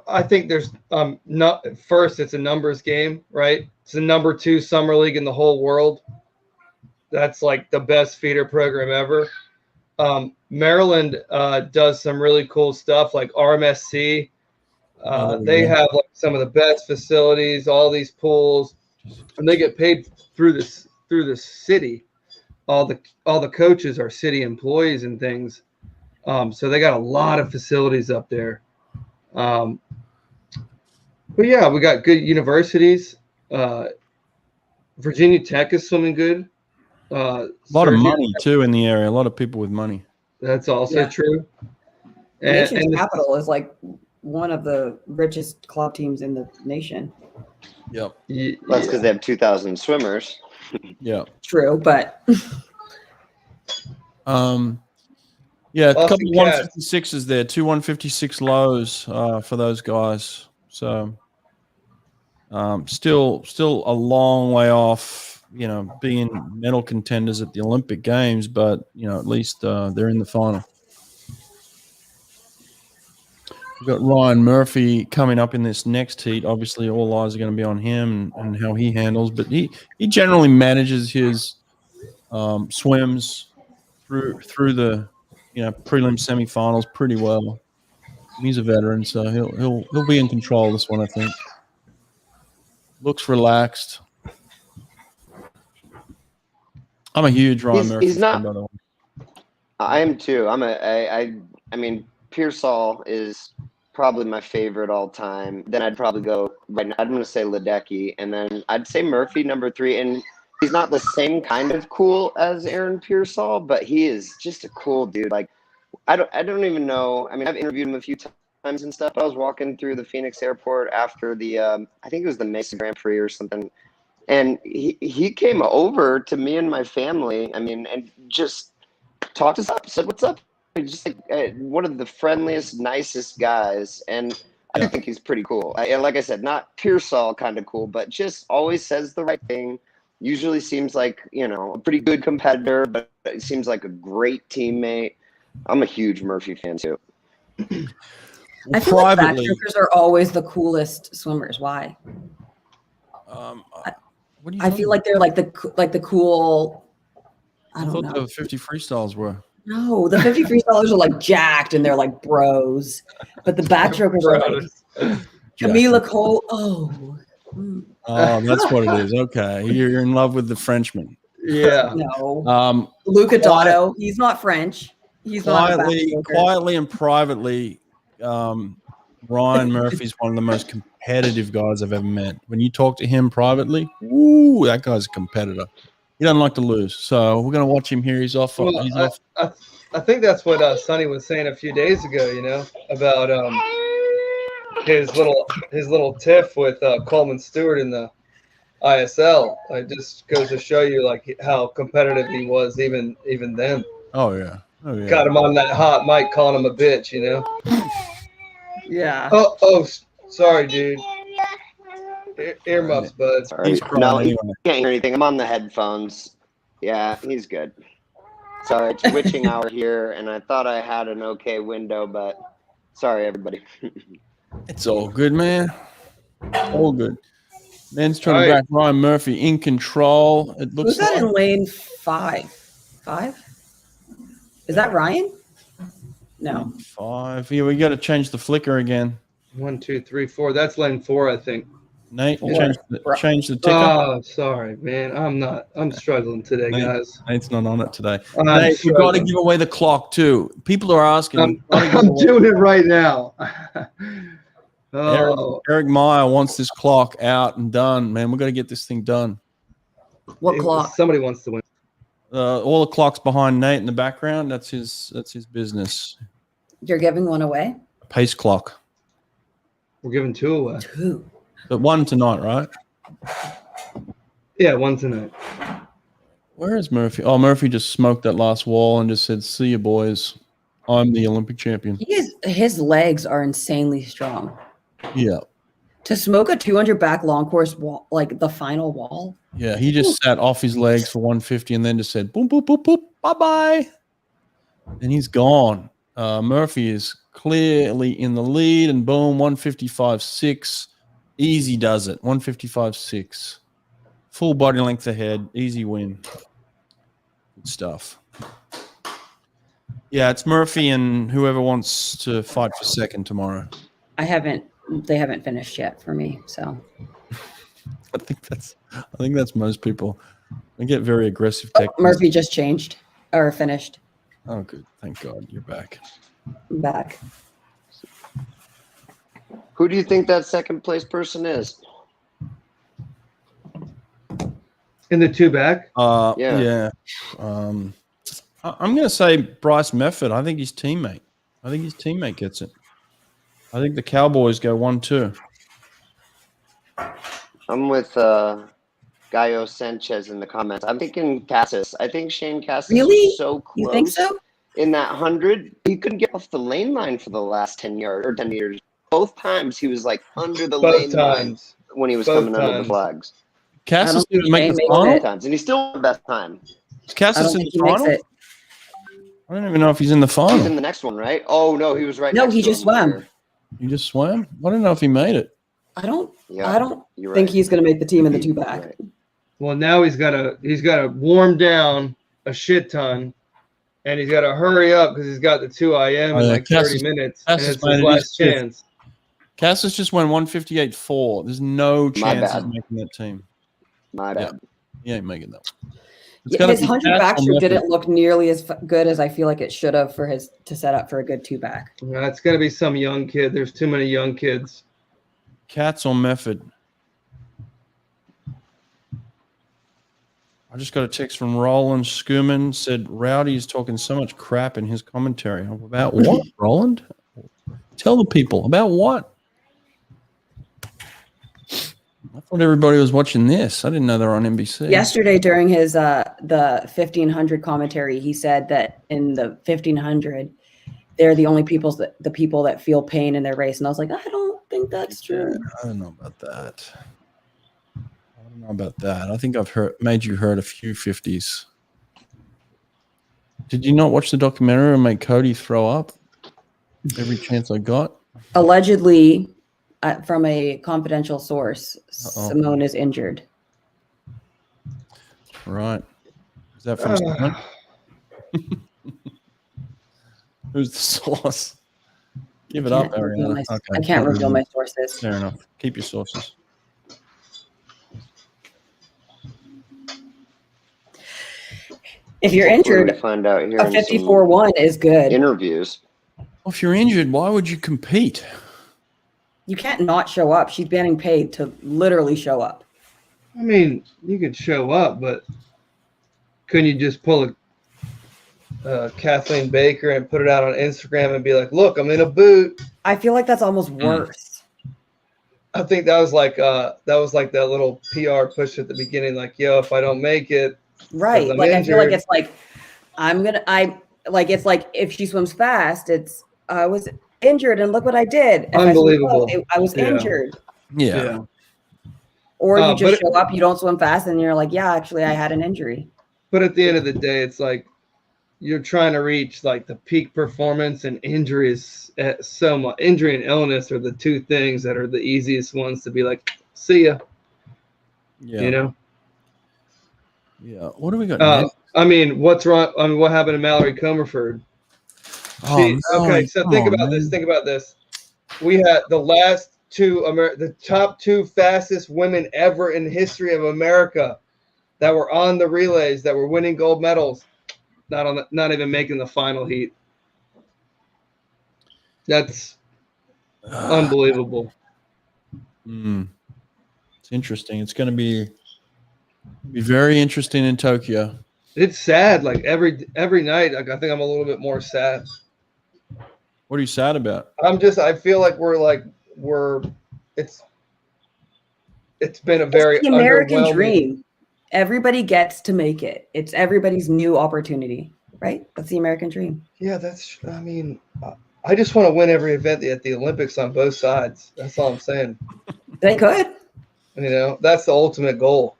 I think there's first, it's a numbers game, right? It's the number 2 summer league in the whole world. That's like the best feeder program ever. Maryland does some really cool stuff like RMSC. They have like some of the best facilities, all these pools, and they get paid through the city. All the coaches are city employees and things. So they got a lot of facilities up there. But yeah, we got good universities. Virginia Tech is swimming good. A lot of money too in the area. A lot of people with money. That's also true. Nation's capital is like one of the richest club teams in the nation. Yep. That's because they have 2,000 swimmers. Yeah. True, but yeah, a couple 156s there, 2 156 lows for those guys. So still a long way off, being medal contenders at the Olympic Games, but at least they're in the final. We've got Ryan Murphy coming up in this next heat. Obviously, all eyes are going to be on him and how he handles, but he generally manages his swims through the prelim semifinals pretty well. He's a veteran, so he'll be in control of this one, I think. Looks relaxed. I'm a huge Ryan Murphy fan, by the way. I am too. I mean, Pearsall is probably my favorite all time. Then I'd probably go right now. I'm going to say Ledecky, and then I'd say Murphy number 3. And he's not the same kind of cool as Aaron Pearsall, but he is just a cool dude. Like I don't even know. I mean, I've interviewed him a few times and stuff. I was walking through the Phoenix airport after the I think it was the Mesa Grand Prix or something. And he came over to me and my family, I mean, and just talked us up, said, "What's up?" Just like one of the friendliest, nicest guys. And I do think he's pretty cool. And like I said, not Pearsall kind of cool, but just always says the right thing. Usually seems like, a pretty good competitor, but it seems like a great teammate. I'm a huge Murphy fan too. I feel like backstrokers are always the coolest swimmers. Why? I feel like they're like the cool. I don't know. The 50 freestyles were. No, the 50 freestylers are like jacked and they're like bros, but the backstrokers are like Camila Cole. Oh, that's what it is. Okay, you're in love with the Frenchman. Yeah. No. Luca Dotto. He's not French. He's quietly and privately. Ryan Murphy's one of the most competitive guys I've ever met. When you talk to him privately, that guy's a competitor. He doesn't like to lose. So we're going to watch him here. He's off. Well, I think that's what Sonny was saying a few days ago, about his little tiff with Coleman Stewart in the ISL. It just goes to show you like how competitive he was even then. Oh yeah. Got him on that hot mic calling him a bitch, Yeah. Oh, sorry, dude. Earmuffs, bud. Sorry. No, you can't hear anything. I'm on the headphones. Yeah, he's good. Sorry, it's witching hour here, and I thought I had an okay window, but sorry, everybody. It's all good, man. All good. Man's trying All to right. back Ryan Murphy in control. It looks Who's that like in lane 5? 5? Is that Ryan? No. 5. Yeah, we got to change the flicker again. 1, 2, 3, 4. That's lane 4, I think. Nate, Four. change the ticker. Oh, sorry, man. I'm struggling today, Nate, guys. Nate's not on it today. I'm Nate, we've got to struggling. give away the clock too. People are asking. I'm, We've got to give I'm away- doing it right now. Oh, Eric Meyer wants this clock out and done, man. We've got to get this thing done. What clock? Somebody wants to win. All the clocks behind Nate in the background. That's his business. You're giving one away? A pace clock, We're giving 2 away. 2. but one tonight, right? Yeah, 1 tonight. Where is Murphy? Oh, Murphy just smoked that last wall and just said, "See you, boys. I'm the Olympic champion." His legs are insanely strong. Yeah, To smoke a 200 back long course wall, like the final wall. yeah. He just sat off his legs for 150 and then just said, "Boom, boom, boom, boom, bye, bye," and he's gone. Murphy is clearly in the lead, and boom, 155.6. Easy does it. 155.6. Full body length ahead. Easy win. Good stuff. Yeah, it's Murphy and whoever wants to fight for second tomorrow. They haven't finished yet for me. So I think that's most people. They get very aggressive techniques. Murphy just changed or finished. Oh, good. Thank God you're back. I'm back. Who do you think that second place person is? In the 2 back? Yeah. I'm going to say Bryce Mefford. I think his teammate gets it. I think the Cowboys go 1-2. I'm with Gallo Sanchez in the comments. I'm thinking Cassis. I think Shane Cassis Really? was so close. You think so? In that 100, he couldn't get off the lane line for the last 10 yards or 10 years. Both times he was like under the Both lane line times. when he was Both coming under the times. flags. Cassis think didn't make Shane the made final. it. Times, and he still won the best time. Is I Cassis don't in think the he makes final? it. I don't even know if he's in the He's in final. the next one, right? Oh no, he was right. No, next he to just him swam. there. He just swam. I don't know if he made it. I don't Yeah, you're think right. he's going to make the team in the 2 You're back. right. Well, now he's got to warm down a shit ton, and he's got to hurry up because he's got the 2 IM Oh, in yeah, like Cassis- 30 minutes, Cassis and it's made his it last his fifth. chance. Cassis just went 158.4. There's no chance he's bad. making that team. My bad. He ain't making that. It's Yeah, gonna his be 100 Cats or backstroke Mefford. didn't look nearly as good as I feel like it should have to set up for a good 2 back. It's going to be some young kid. There's too many young kids. Cats or Mefford. I just got a text from Roland Schumann. Said Rowdy is talking so much crap in his commentary. About what, Roland? Tell the people. About what? I thought everybody was watching this. I didn't know they were on NBC. Yesterday during his the 1500 commentary, he said that in the 1500 they're the only people that feel pain in their race, and I was like, I don't think that's true. I don't know about that. I think I've made you hurt a few 50s. Did you not watch the documentary and make Cody throw up every chance I got? Allegedly, from a confidential source, Uh-oh. Simone is injured. Right. Is that from someone? Who's the source? Give it up, Ariana. I can't reveal my sources. Fair enough. Keep your sources. If you're Hopefully we injured, find out here a in some 54-1 is good. interviews. Well, if you're injured, why would you compete? You can't not show up. She's getting paid to literally show up. I mean, you could show up, but couldn't you just pull a Kathleen Baker and put it out on Instagram and be like, "Look, I'm in a boot." I feel like that's almost worse. I think that was like that little PR push at the beginning, like, "Yo, if I don't make it, Right. I'm Like I feel like injured. it's like it's like if she swims fast, it's I was injured and look what I did. If I swim Unbelievable. slow, I was Yeah. injured. Yeah. Or you just but show up, you don't swim fast, and you're like, yeah, actually I had an injury. But at the end of the day, it's like you're trying to reach like the peak performance, and injury is so much. Injury and illness are the two things that are the easiest ones to be like, "See ya." Yeah. You know. Yeah. What do we got next? I mean, what's wrong? I mean, what happened to Mallory Comerford? Oh, Okay, no, so come think on, about this. man. Think about this. We had the last two, the top two fastest women ever in the history of America that were on the relays, that were winning gold medals, not even making the final heat. That's unbelievable. It's interesting. It's going to be very interesting in Tokyo. It's sad. Like every night, like I think I'm a little bit more sad. What are you sad about? I feel like it's been a very It's the American underwhelming dream. Everybody gets to make it. It's everybody's new opportunity, right? That's the American dream. Yeah, I mean, I just want to win every event at the Olympics on both sides. That's all I'm saying. They could. You know, that's the ultimate goal,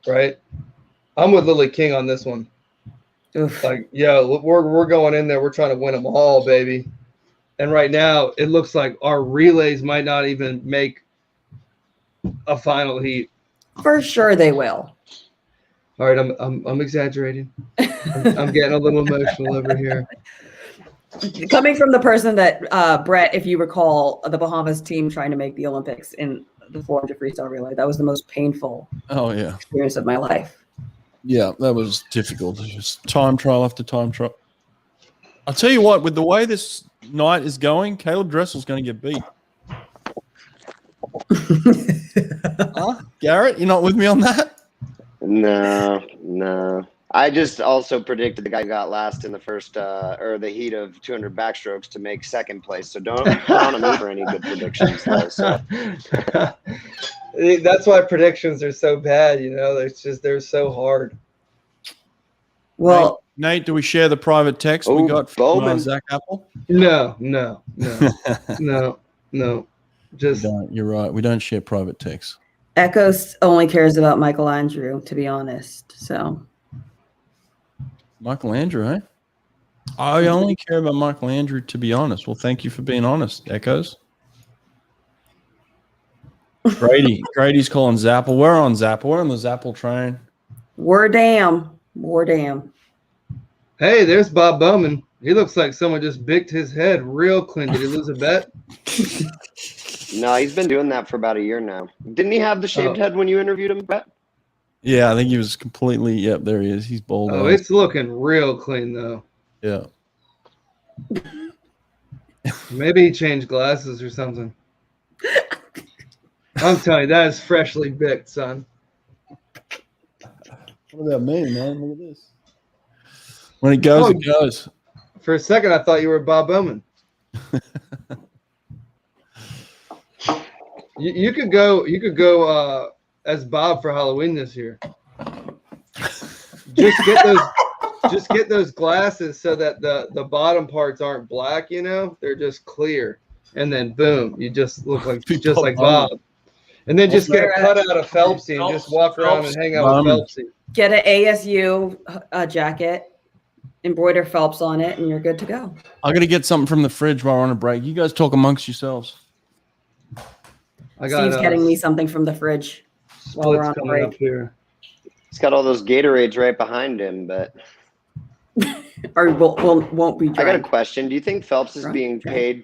right? I'm with Lily King on this one. Oof. Like, we're going in there. We're trying to win them all, baby. And right now, it looks like our relays might not even make a final heat. For sure they will. All right, I'm exaggerating. I'm getting a little emotional over here. Coming from the person that Brett, if you recall, the Bahamas team trying to make the Olympics in the 400 freestyle relay, that was the most painful experience of my life. Yeah, that was difficult. Just time trial after time trial. I'll tell you what, with the way this night is going, Caleb Dressel's going to get beat. Garrett, you're not with me on that? No. I just also predicted the guy who got last in the first or the heat of 200 backstrokes to make second place. So don't count on me for any good predictions, though. So. That's why predictions are so bad. You know, they're so hard. Well, Nate, do we share the private text we got from Zach Apple? No. Just You're right. We don't share private texts. Echoes only cares about Michael Andrew, to be honest. So Michael Andrew, eh? I only care about Michael Andrew, to be honest. Well, thank you for being honest, Echoes. Grady's calling Zapple. We're on Zapple. We're on the Zapple train. War damn. Hey, there's Bob Bowman. He looks like someone just bicked his head real clean. Did he lose a bet? No, he's been doing that for about a year now. Didn't he have the shaved head when you interviewed him, Brett? Yeah, I think he was completely. Yep, there he is. He's bald. Oh, it's looking real clean though. Yeah. Maybe he changed glasses or something. I'm telling you, that is freshly bicked, son. What about me, man? Look at this. When it goes, it goes. For a second, I thought you were Bob Bowman. You could go as Bob for Halloween this year. Just get those glasses so that the bottom parts aren't black, you know, they're just clear. And then boom, you just look like Bob. And then just get a cutout of Phelpsy and just walk around and hang out with Phelpsy. Get an ASU jacket, embroider Phelps on it, and you're good to go. I'm gonna get something from the fridge while we're on a break. You guys talk amongst yourselves. Steve's getting me something from the fridge while we're on a break. Up here. He's got all those Gatorades right behind him, but or won't be. I got a question. Do you think Phelps is being paid?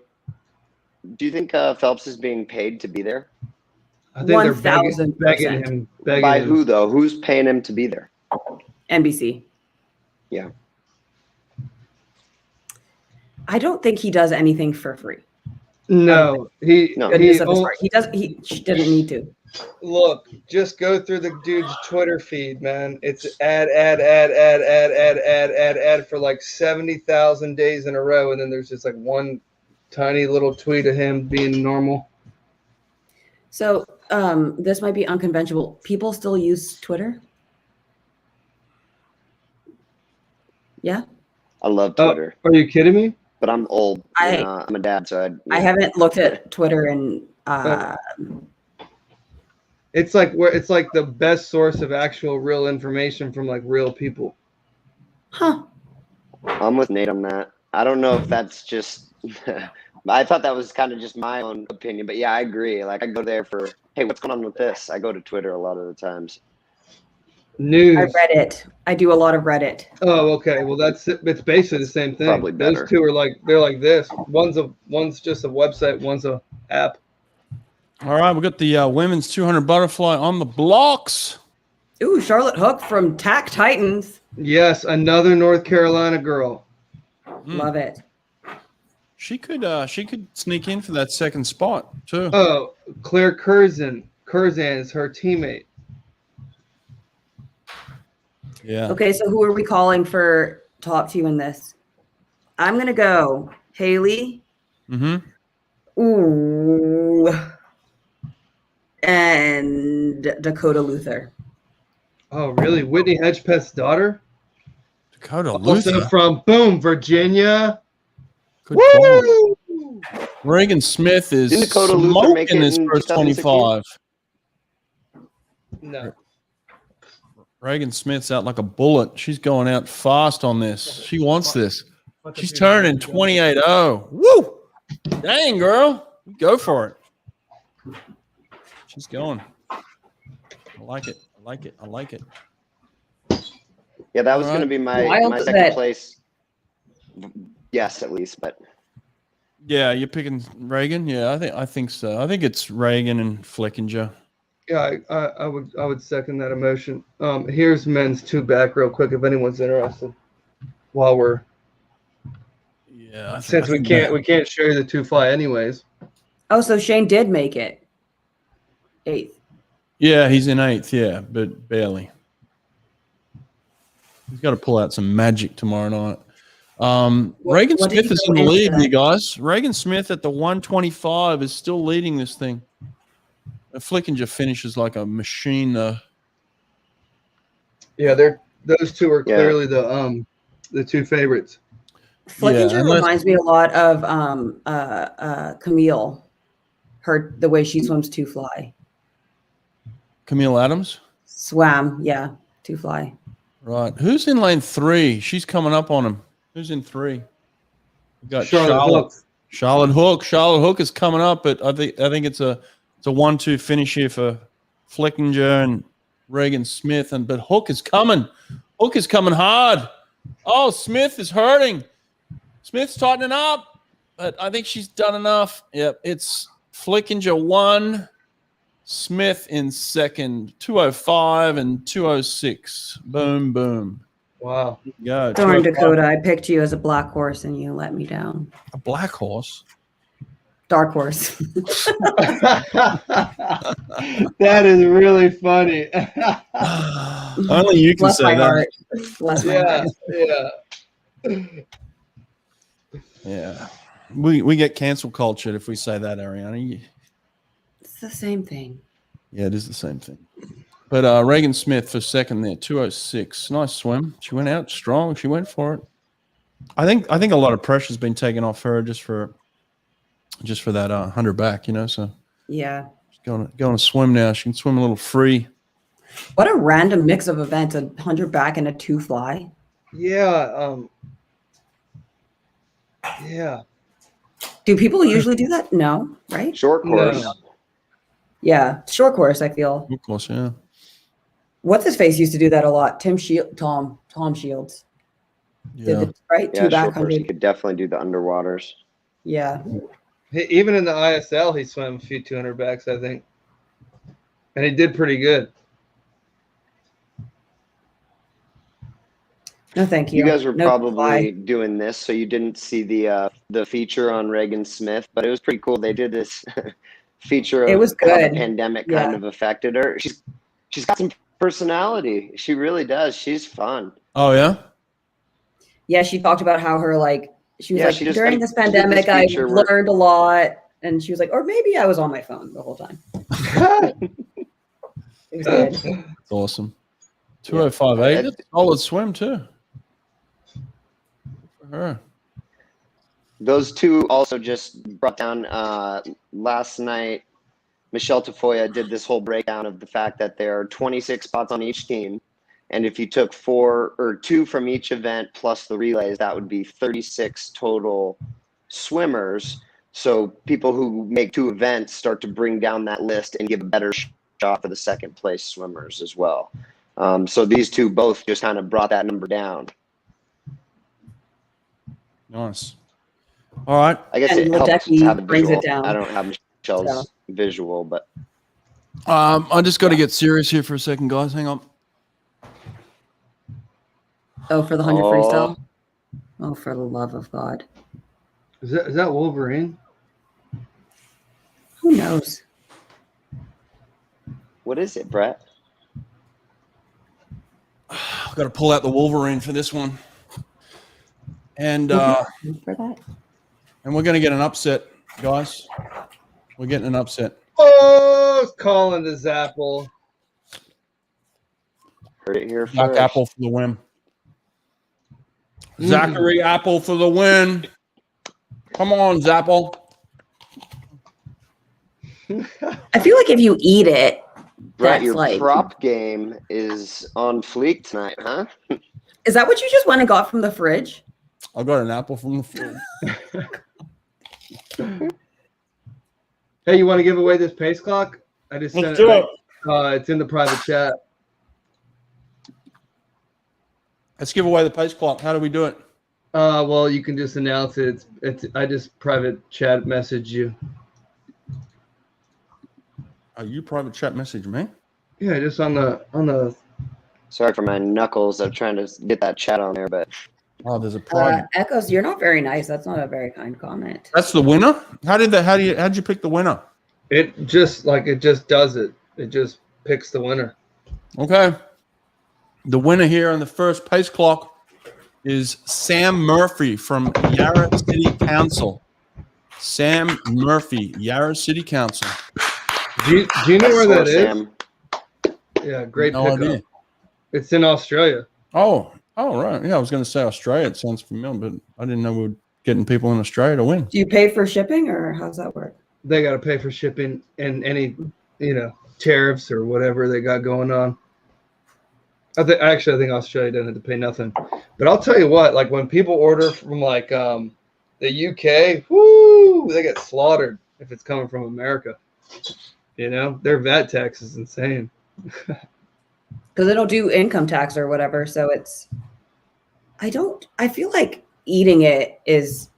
Do you think Phelps is being paid to be there? I think they're begging him. By who though? Who's paying him to be there? NBC. Yeah. I don't think he does anything for free. No, he didn't need to. Look, just go through the dude's Twitter feed, man. It's ad for like 70,000 days in a row, and then there's just like one tiny little tweet of him being normal. So this might be unconventional. People still use Twitter? Yeah. I love Twitter. Are you kidding me? But I'm old. I'm a dad, so I haven't looked at Twitter and it's like the best source of actual real information from like real people. Huh. I'm with Nate on that. I don't know if that's just I thought that was kind of just my own opinion, but yeah, I agree. Like I go there for, hey, what's going on with this? I go to Twitter a lot of the times. News. I Reddit. I do a lot of Reddit. Oh, okay. Well, it's basically the same thing. Probably better. Those two are they're like this. One's just a website. One's a app. All right, we got the women's 200 butterfly on the blocks. Ooh, Charlotte Hawke from TAC Titans. Yes, another North Carolina girl. Love it. She could sneak in for that second spot too. Oh, Claire Curzan. Curzan is her teammate. Yeah. Okay, so who are we calling for top two in this? I'm gonna go Haley. Mm-hmm. Ooh. And Dakota Luther. Oh, really? Whitney Hedgepeth's daughter? Dakota Also Luther. from Virginia. Good call. Woo! Reagan Smith is Didn't Dakota Luther make smoking it this in first 2016? 25. No. Reagan Smith's out like a bullet. She's going out fast on this. She wants this. She's turning 28-0. Woo! Dang, girl. Go for it. She's going. I like it. I like it. I like it. Yeah, that was All going to right. be my Wild second bet. place. Yes, at least, but Yeah, you're picking Reagan? Yeah, I think so. I think it's Reagan and Flickinger. Yeah, I would second that emotion. Here's men's two back real quick if anyone's interested. While we're Yeah. since we can't show you the two fly anyways. Oh, so Shane did make it. 8th. Yeah, he's in 8th, yeah, but barely. He's got to pull out some magic tomorrow night. Reagan what did Smith he is go in the into lead, that? you guys. Reagan Smith at the 125 is still leading this thing. Flickinger finishes like a machine. Yeah, those two are clearly the two favorites. Flickinger unless- reminds me a lot of Camille. The way she swims two fly. Camille Adams. Swam, yeah, two fly. Right. Who's in lane 3? She's coming up on him. Who's in 3? We got Charlotte Hawke. Charlotte Hawke. Charlotte Hawke is coming up, but I think it's a 1-2 finish here for Flickinger and Reagan Smith. But Hawke is coming. Hawke is coming hard. Oh, Smith is hurting. Smith's tightening up, but I think she's done enough. Yep, it's Flickinger 1, Smith in 2nd, 205 and 206. Boom, boom. Wow. Go. Darn 205. Dakota, I picked you as a black horse and you let me down. A black horse. Dark horse. That is really funny. Only you can Bless say my that. heart. Bless my Yeah, heart. yeah. Yeah. We get cancel cultured if we say that, Ariana. It's the same thing. Yeah, it is the same thing. But Reagan Smith for 2nd there, 206. Nice swim. She went out strong. She went for it. I think a lot of pressure's been taken off her just for that 100 back, so Yeah. she's going to swim now. She can swim a little free. What a random mix of events, 100 back and a 2 fly. Yeah. Yeah. Do people usually do that? No, right? short course. No. Yeah. Short course, I feel. Of course, yeah. What's his face used to do that a lot? Tom Shields. Yeah. Did right? Yeah, 2 back short course. You 100. could definitely do the underwaters. Yeah. Even in the ISL, he swam a few 200 backs, I think. And he did pretty good. No, thank you. You guys were No probably fly. doing this, so you didn't see the feature on Reagan Smith, but it was pretty cool. They did this feature of It was how the good. pandemic Yeah. kind of affected her. She's got some personality. She really does. She's fun. Oh, yeah? Yeah, she talked about how her she was Yeah, like she just during did this this pandemic I feature where- learned a lot, and she was like, or maybe I was on my phone the whole time. It was good. That's awesome. 205.8. That's a solid swim, too. Good for her. Those two also just brought down last night. Michelle Tafoya did this whole breakdown of the fact that there are 26 spots on each team. And if you took 4 or 2 from each event plus the relays, that would be 36 total swimmers. So people who make 2 events start to bring down that list and give a better shot for the second place swimmers as well. So these 2 both just kind of brought that number down. Nice. All right. I guess And it helps Lochte to have a brings visual. it down. I don't have Michelle's visual, but I just got to get serious here for a second, guys. Hang on. Oh, for the 100 Oh. freestyle? Oh, for the love of God. Is that Wolverine? Who knows? what is it, Brett? I've got to pull out the Wolverine for this one. And For that. and we're going to get an upset, guys. We're getting an upset. Oh, it's calling the Zapple. Heard it here Zach first. Apple for the win. Zachary Apple for the win. Come on, Zapple. I feel like if you eat it, Brett, that's your like. prop game is on fleek tonight, huh? Is that what you just went and got from the fridge? I got an apple from the fridge. Hey, you want to give away this pace clock? I just Let's sent do it. it. It's in the private chat. Let's give away the pace clock. How do we do it? Well, you can just announce it. It's I just private chat message you. Oh, you private chat message me? Yeah, just on the. Sorry for my knuckles. I'm trying to get that chat on there, but Oh, there's a private. Echoes, you're not very nice. That's not a very kind comment. That's the winner? How'd you pick the winner? It just does it. It just picks the winner. Okay. The winner here on the first pace clock is Sam Murphy from Yarra City Council. Sam Murphy, Yarra City Council. Do you know where that is? Sam. Yeah, great No pickup. idea. It's in Australia. Oh, right. Yeah, I was going to say Australia. It sounds familiar, but I didn't know we were getting people in Australia to win. Do you pay for shipping or how's that work? They got to pay for shipping and any tariffs or whatever they got going on. I think Australia doesn't have to pay nothing. But I'll tell you what, like when people order from like the UK, whoo, they get slaughtered if it's coming from America. Their VAT tax is insane. Because they don't do income tax or whatever. So I feel like eating it is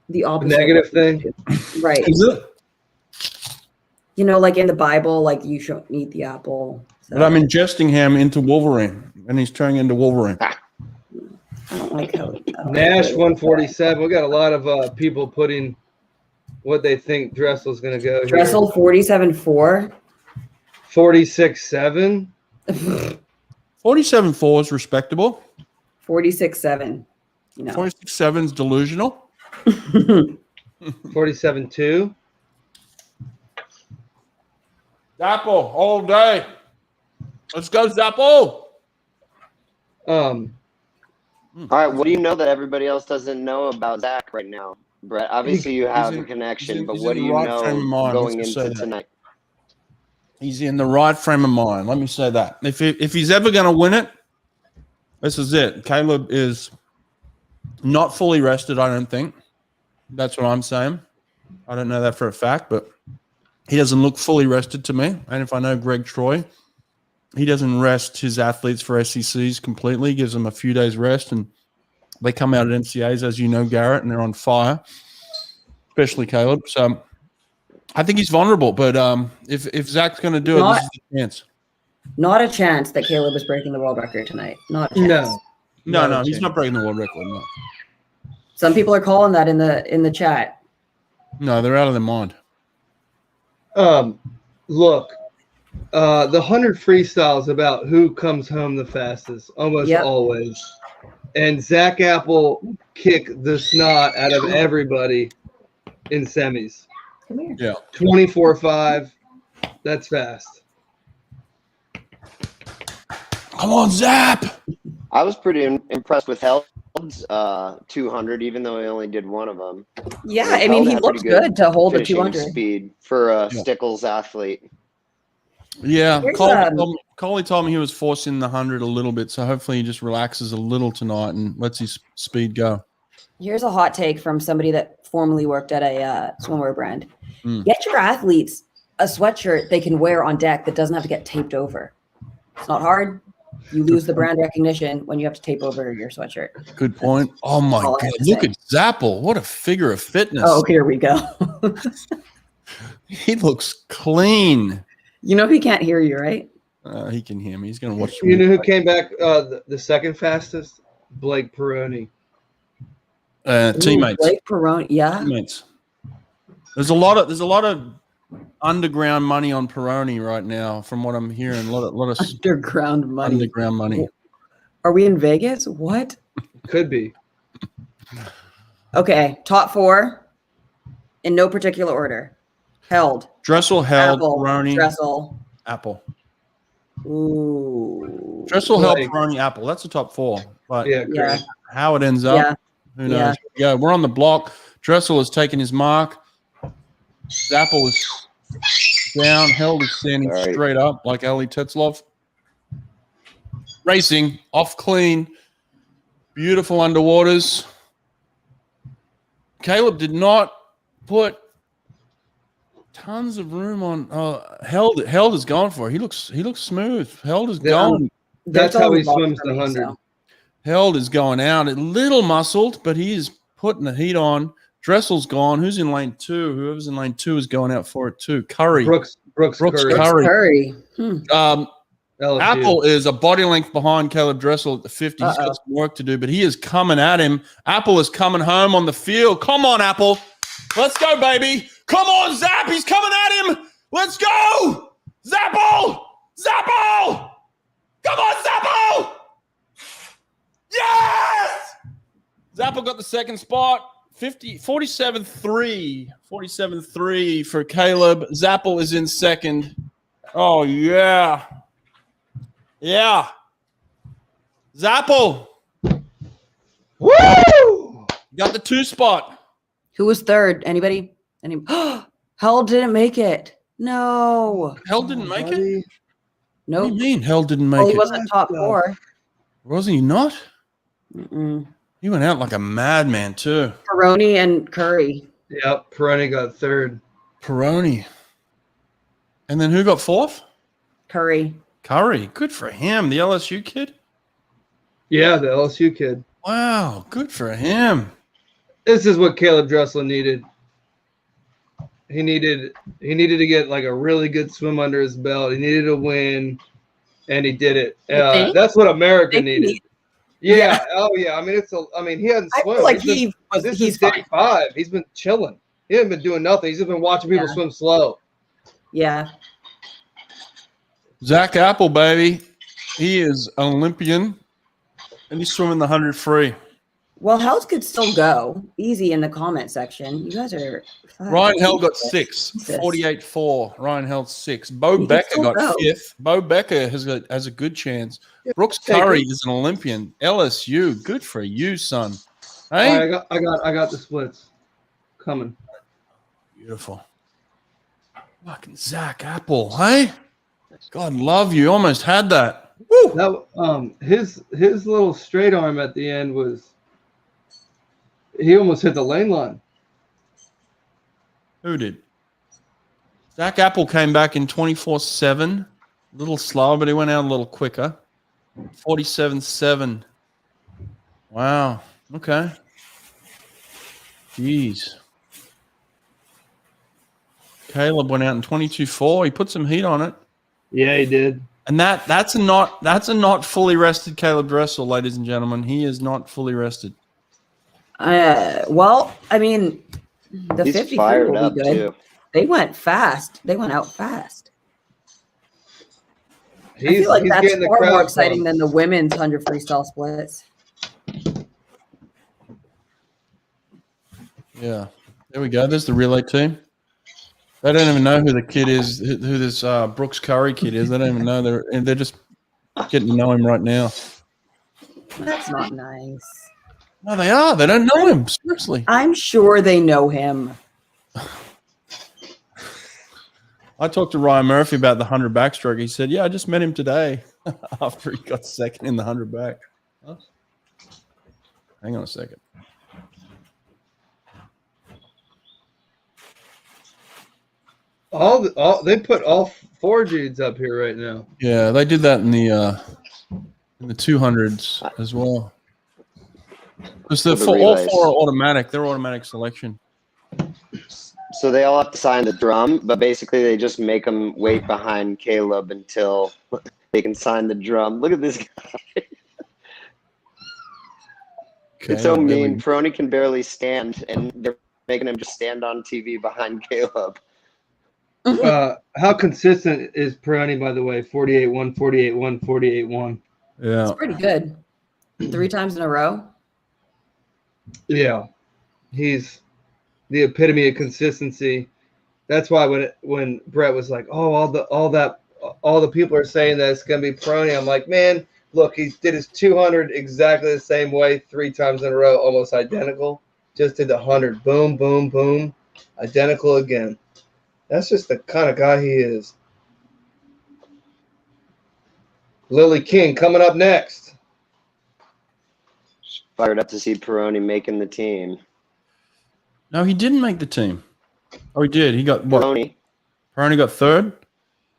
the opposite. Negative thing. Right. Is it? Like in the Bible, like you shouldn't eat the apple. So But I'm ingesting him into Wolverine, and he's turning into Wolverine. I don't like how Nash 147. We got a lot of people putting what they think Dressel's going to go. Dressel 47.4. 46.7. 47.4 is respectable. 46.7. 46.7 is delusional. 47.2. Zapple all day. Let's go, Zapple. All right, what do you know that everybody else doesn't know about Zach right now, Brett? Obviously, you have a connection, but he's what in do the you right frame of know mind. going Let's just say into that. tonight? He's in the right frame of mind. Let me say that. If he's ever going to win it, this is it. Caleb is not fully rested, I don't think. That's what I'm saying. I don't know that for a fact, but he doesn't look fully rested to me. And if I know Greg Troy, he doesn't rest his athletes for SECs completely. He gives them a few days rest, and they come out at NCAs, as you know, Garrett, and they're on fire, especially Caleb. So I think he's vulnerable, but if Zach's going to do it, this is the chance. Not a chance that Caleb is breaking the world record tonight. Not a chance. No, he's not breaking the world record. No, Some people are calling that in the chat. no, they're out of their mind. Look, the 100 freestyle is about who comes home the fastest, almost always. And Zach Apple kicked the snot out of everybody in semis. Come here. Yeah. 24.5. That's fast. Come on, Zap. I was pretty impressed with Held's 200, even though he only did one of them. Yeah, Held I mean, he had looks pretty good to hold the finishing 200. speed for a Stickles athlete. Yeah, Here's, Coley told me he was forcing the 100 a little bit, so hopefully he just relaxes a little tonight and lets his speed go. Here's a hot take from somebody that formerly worked at a swimwear brand. Mm. Get your athletes a sweatshirt they can wear on deck that doesn't have to get taped over. It's not hard. You lose the brand recognition when you have to tape over your sweatshirt. Good point. Oh my all I God! have to Look say. at Zapple. What a figure of fitness. Oh, here we go. He looks clean. You know he can't hear you, right? He can hear me. He's going to watch. You know who came back the second fastest? Blake Peroni. Teammates. Ooh, Blake Peroni, yeah. Teammates. There's a lot of underground money on Peroni right now, from what I'm hearing. A lot of Underground money. underground money. Are we in Vegas? What? Could be. Okay, top 4 in no particular order. Held. Dressel, Held, Apple, Peroni, Dressel. Apple. Ooh. Dressel, Held, Like- Peroni, Apple. That's the top 4. But Yeah, Yeah. great. how it ends up, Yeah. who knows? Yeah, we're on the block. Dressel has taken his mark. Apple is down. Held is standing All right. straight up like Ali Tetzloff. Racing, off clean. Beautiful underwaters. Caleb did not put tons of room on. Held is going for it. He looks smooth. Held is Yeah. going. That's all how he involved swims for the me, 100. so. Held is going out. A little muscled, but he is putting the heat on. Dressel's gone. Who's in lane 2? Whoever's in lane 2 is going out for it too. Curry. Brooks Curry. Curry. Curry. LSU. Apple is a body length behind Caleb Dressel at the 50. He's Uh-oh. got some work to do, but he is coming at him. Apple is coming home on the field. Come on, Apple. Let's go, baby. Come on, Zap. He's coming at him. Let's go. Zapple. Zapple. Come on, Zapple. Yes. Zapple got the second spot. 47-3. 47-3 for Caleb. Zapple is in second. Oh, yeah. Yeah. Zapple. Woo! Got the 2 spot. Who was third? Anybody? Hell didn't make it. No. Hell didn't make it? Buddy. What Nope. do you mean Hell didn't Well, make he it? wasn't top 4. Wasn't he not? Mm-mm. He went out like a madman too. Peroni and Curry. Yep, Peroni got third. Peroni. And then who got 4th? Curry. Curry. Good for him. The LSU kid? Yeah, the LSU kid. Wow. Good for him. This is what Caleb Dressel needed. He needed to get like a really good swim under his belt. He needed a win, and he did it. think? That's what America Think needed. he- Yeah. Oh yeah. I mean, he hadn't I swum. feel like This he's is day fine. 5. He's been chilling. He hasn't been doing nothing. He's just been watching people Yeah. swim slow. Yeah. Zach Apple, baby. He is an Olympian, and he's swimming the 100 free. Well, Hells could still go easy in the comment section. You guys are. Ryan Hell got 6, Jesus. 48-4. Ryan Held 6. Bo can Becker still got go. 5th. Bo Becker has a good chance. Brooks take Curry it. is an Olympian. LSU, good for you, son. All Hey, right, I got the splits coming. beautiful. Fucking Zach Apple, hey? God love you. Almost had that. Woo! That his little straight arm at the end was. He almost hit the lane line. Who did? Zach Apple came back in 24-7. A little slower, but he went out a little quicker. 47-7. Wow. Okay. Jeez. Caleb went out in 22-4. He put some heat on it. Yeah, he did. And that's a not fully rested Caleb Dressel, ladies and gentlemen. He is not fully rested. Well, I mean, the He's 50 fired will up be good. too. They went fast. They went out fast. I He's feel like that's getting the far more crowd exciting pumped. than the women's 100 freestyle splits. Yeah. There we go. There's the relay team. They don't even know who the kid is, who this Brooks Curry kid is. They don't even know. They're just getting to know him right now. That's not nice. No, they are. They don't know him. Seriously. I'm sure they know him. I talked to Ryan Murphy about the 100 backstroke. He said, yeah, I just met him today after he got second in the 100 back. Huh? Hang on a second. They put all 4 dudes up here right now. Yeah, they did that in the 200s as well. Because all relays. 4 are automatic. They're automatic selection. So they all have to sign the drum, but basically they just make them wait behind Caleb until they can sign the drum. Look at this guy. It's so mean. Peroni can barely stand, and they're making him just stand on TV behind Caleb. How consistent is Peroni, by the way? 48-1, 48-1, 48-1. Yeah. It's pretty good. 3 times in a row. Yeah. He's the epitome of consistency. That's why when Brett was like, "Oh, all the people are saying that it's gonna be Peroni," I'm like, man, look, he did his 200 exactly the same way 3 times in a row, almost identical. Just did the 100, boom, boom, boom, identical again. That's just the kind of guy he is. Lily King coming up next. Fired up to see Peroni making the team. No, he didn't make the team. Oh, he did. He got what? Peroni got 3rd.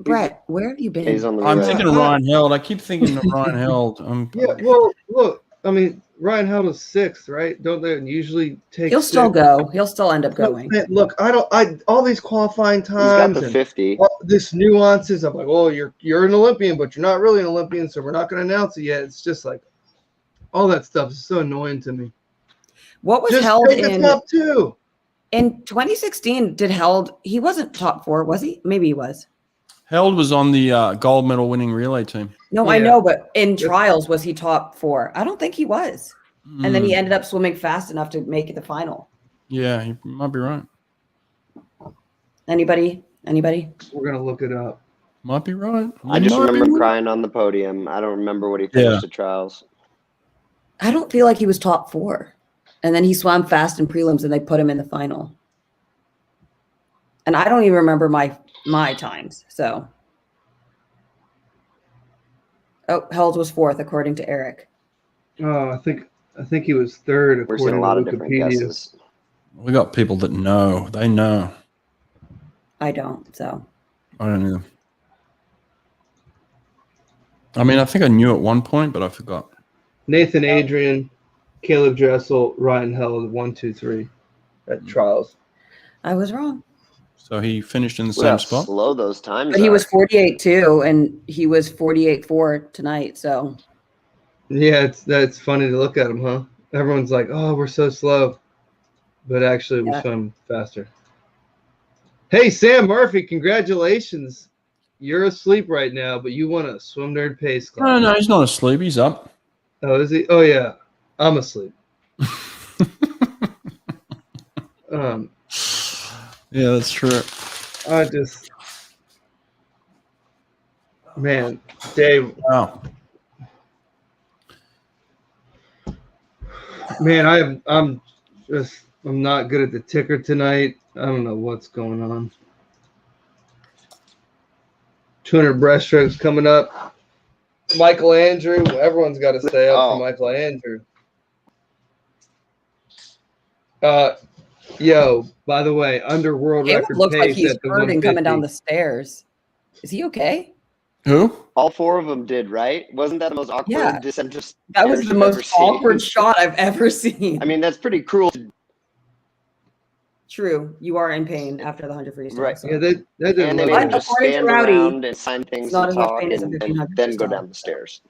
Brett, where have you been? He's on the I'm relay. thinking of Ryan Held. I keep thinking of Ryan Held. Yeah, well, look, I mean, Ryan Held was 6th, right? Don't they usually take? He'll still 6? go. He'll still end up going. Look, all these qualifying He's got times the and 50. all this nuances. I'm like, oh, you're an Olympian, but you're not really an Olympian, so we're not going to announce it yet. It's just like all that stuff is so annoying to me. What was Just Held take the in top 2. in 2016? Did Held? He wasn't top 4, was he? Maybe he was. Held was on the gold medal winning relay team. No, Yeah. I know, but in trials, was he top 4? I don't think he was. And then he ended up swimming fast enough to make it the final. Yeah, he might be right. Anybody? We're going to look it up. Might be right. I just Might be remember right. crying on the podium. I don't remember what he finished at trials. I don't feel like he was top 4. And then he swam fast in prelims and they put him in the final. And I don't even remember my times. So. Oh, Held was 4th, according to Eric. Oh, I think he was 3rd. We're seeing a lot of different Wikipedia. guesses. We got people that know. They know. I don't, so. I don't know. I mean, I think I knew at one point, but I forgot. Nathan Adrian, Caleb Dressel, Ryan Held, 1, 2, 3 at trials. I was wrong. So he finished in the Look same how spot. slow those times But he are. was 48-2, and he was 48-4 tonight, so. Yeah, that's funny to look at him, huh? Everyone's like, "Oh, we're so slow," but actually, we swim faster. Hey, Sam Murphy, congratulations! You're asleep right now, but you won a Swimnerd pace class. No, he's not asleep. He's up. Oh, is he? Oh, yeah, I'm asleep. Yeah, that's true. Man, Dave. Wow. Man, I'm not good at the ticker tonight. I don't know what's going on. 200 breaststrokes coming up. Michael Andrew. Everyone's got to stay up for Michael Andrew. Yo, by the way, under world Caleb record looks pace like he's at the hurting 150. coming down the stairs. Is he okay? Who? All 4 of them did, right? Wasn't that the most awkward descent? That was the most awkward shot I've ever seen. I mean, that's pretty cruel. True. You are in pain after the 100 freestyle. Right. So. Yeah, that didn't And they look made him good. just According to stand Rowdy, around and sign things it's not and as much talk pain as a and 1500 then go freestyle. down the stairs.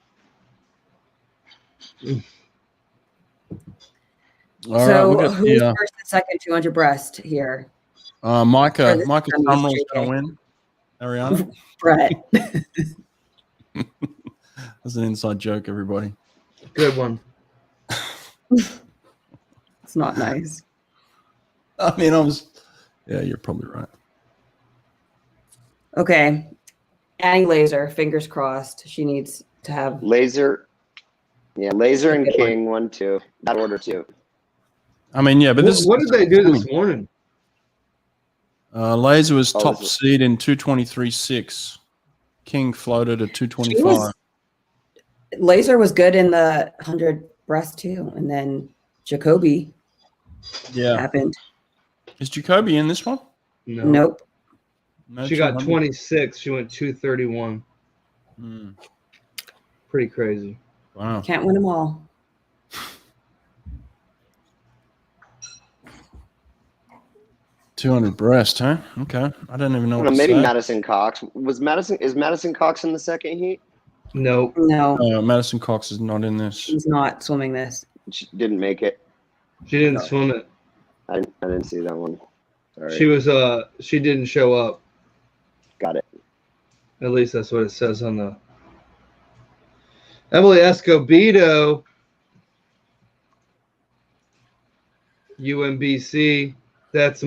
All right, So we got who's the, first and second 200 breast here? Micah this Summerall's time going he's to win. Ariana? Brett. That's an inside joke, everybody. Good one. It's not nice. I mean, yeah, you're probably right. Okay. Annie Laser, fingers crossed. She needs to have Laser. Yeah, Laser and Good King, 1, 2. That order, too. I mean, yeah, but this What did they do this morning? Laser was Oh, top this is- seed in 223.6. King floated at 225. Laser was good in the 100 breast too. And then Jacoby Yeah. happened. Is Jacoby in this one? No. Nope. No She got 200? 26. She went 231. Mm, Pretty crazy. wow. Can't win them all. $200 breast, huh? Okay. I don't even know I what don't know, to maybe say. Madison Cox. Is Madison Cox in the second heat? Nope. No, Madison Cox is not in this. she's not swimming this. She didn't make it. She didn't No. swim it. I didn't see that one. Sorry. She didn't show up. Got it. At least that's what it says on the Emily Escobedo, UMBC. That's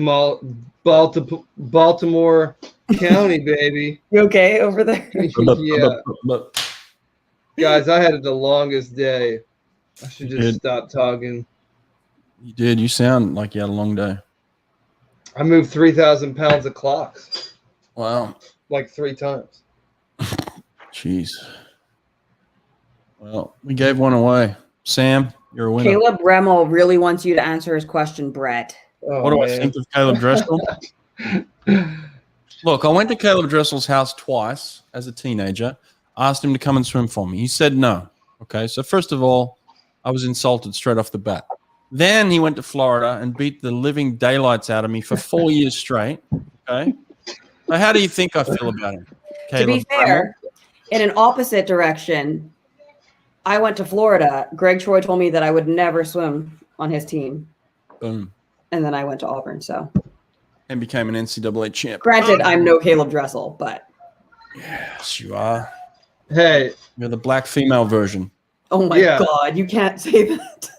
Baltimore County, baby. You okay over there? Yeah. Guys, I had the longest day. I should just stop talking. You did. You sound like you had a long day. I moved 3,000 pounds of clocks Wow. like 3 times. Jeez. Well, we gave one away. Sam, you're a winner. Caleb Remmel really wants you to answer his question, Brett. Oh, What do I man. think of Caleb Dressel? Look, I went to Caleb Dressel's house twice as a teenager, asked him to come and swim for me. He said no. Okay, so first of all, I was insulted straight off the bat. Then he went to Florida and beat the living daylights out of me for 4 years straight. Okay, now how do you think I feel about him? To be fair, in an opposite direction, I went to Florida. Greg Troy told me that I would never swim on his team. Boom. And then I went to Auburn. So, And became an NCAA champ. granted, I'm no Caleb Dressel, but Yes, you are. Hey, You're the black female version. oh my Yeah. God, you can't say that.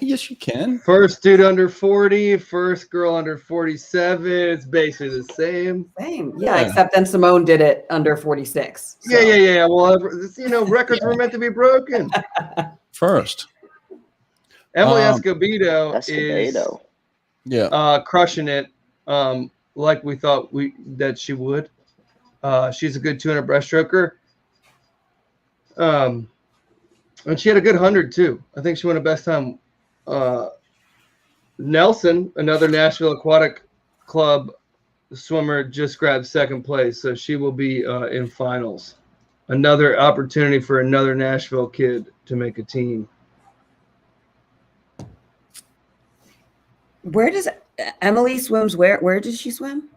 Yes, you can. first dude under 40, first girl under 47. It's basically the same. Same. Yeah, Yeah. except then Simone did it under 46. So. Yeah. Well, records were meant to be broken. First. Emily Um, Escobedo That's is Escobedo. Yeah. crushing it, like we thought that she would. She's a good 200 breaststroker. And she had a good 100 too. I think she won a best time. Nelson, another Nashville Aquatic Club swimmer, just grabbed second place, so she will be in finals. Another opportunity for another Nashville kid to make a team. Where does Emily swims? Where does she swim?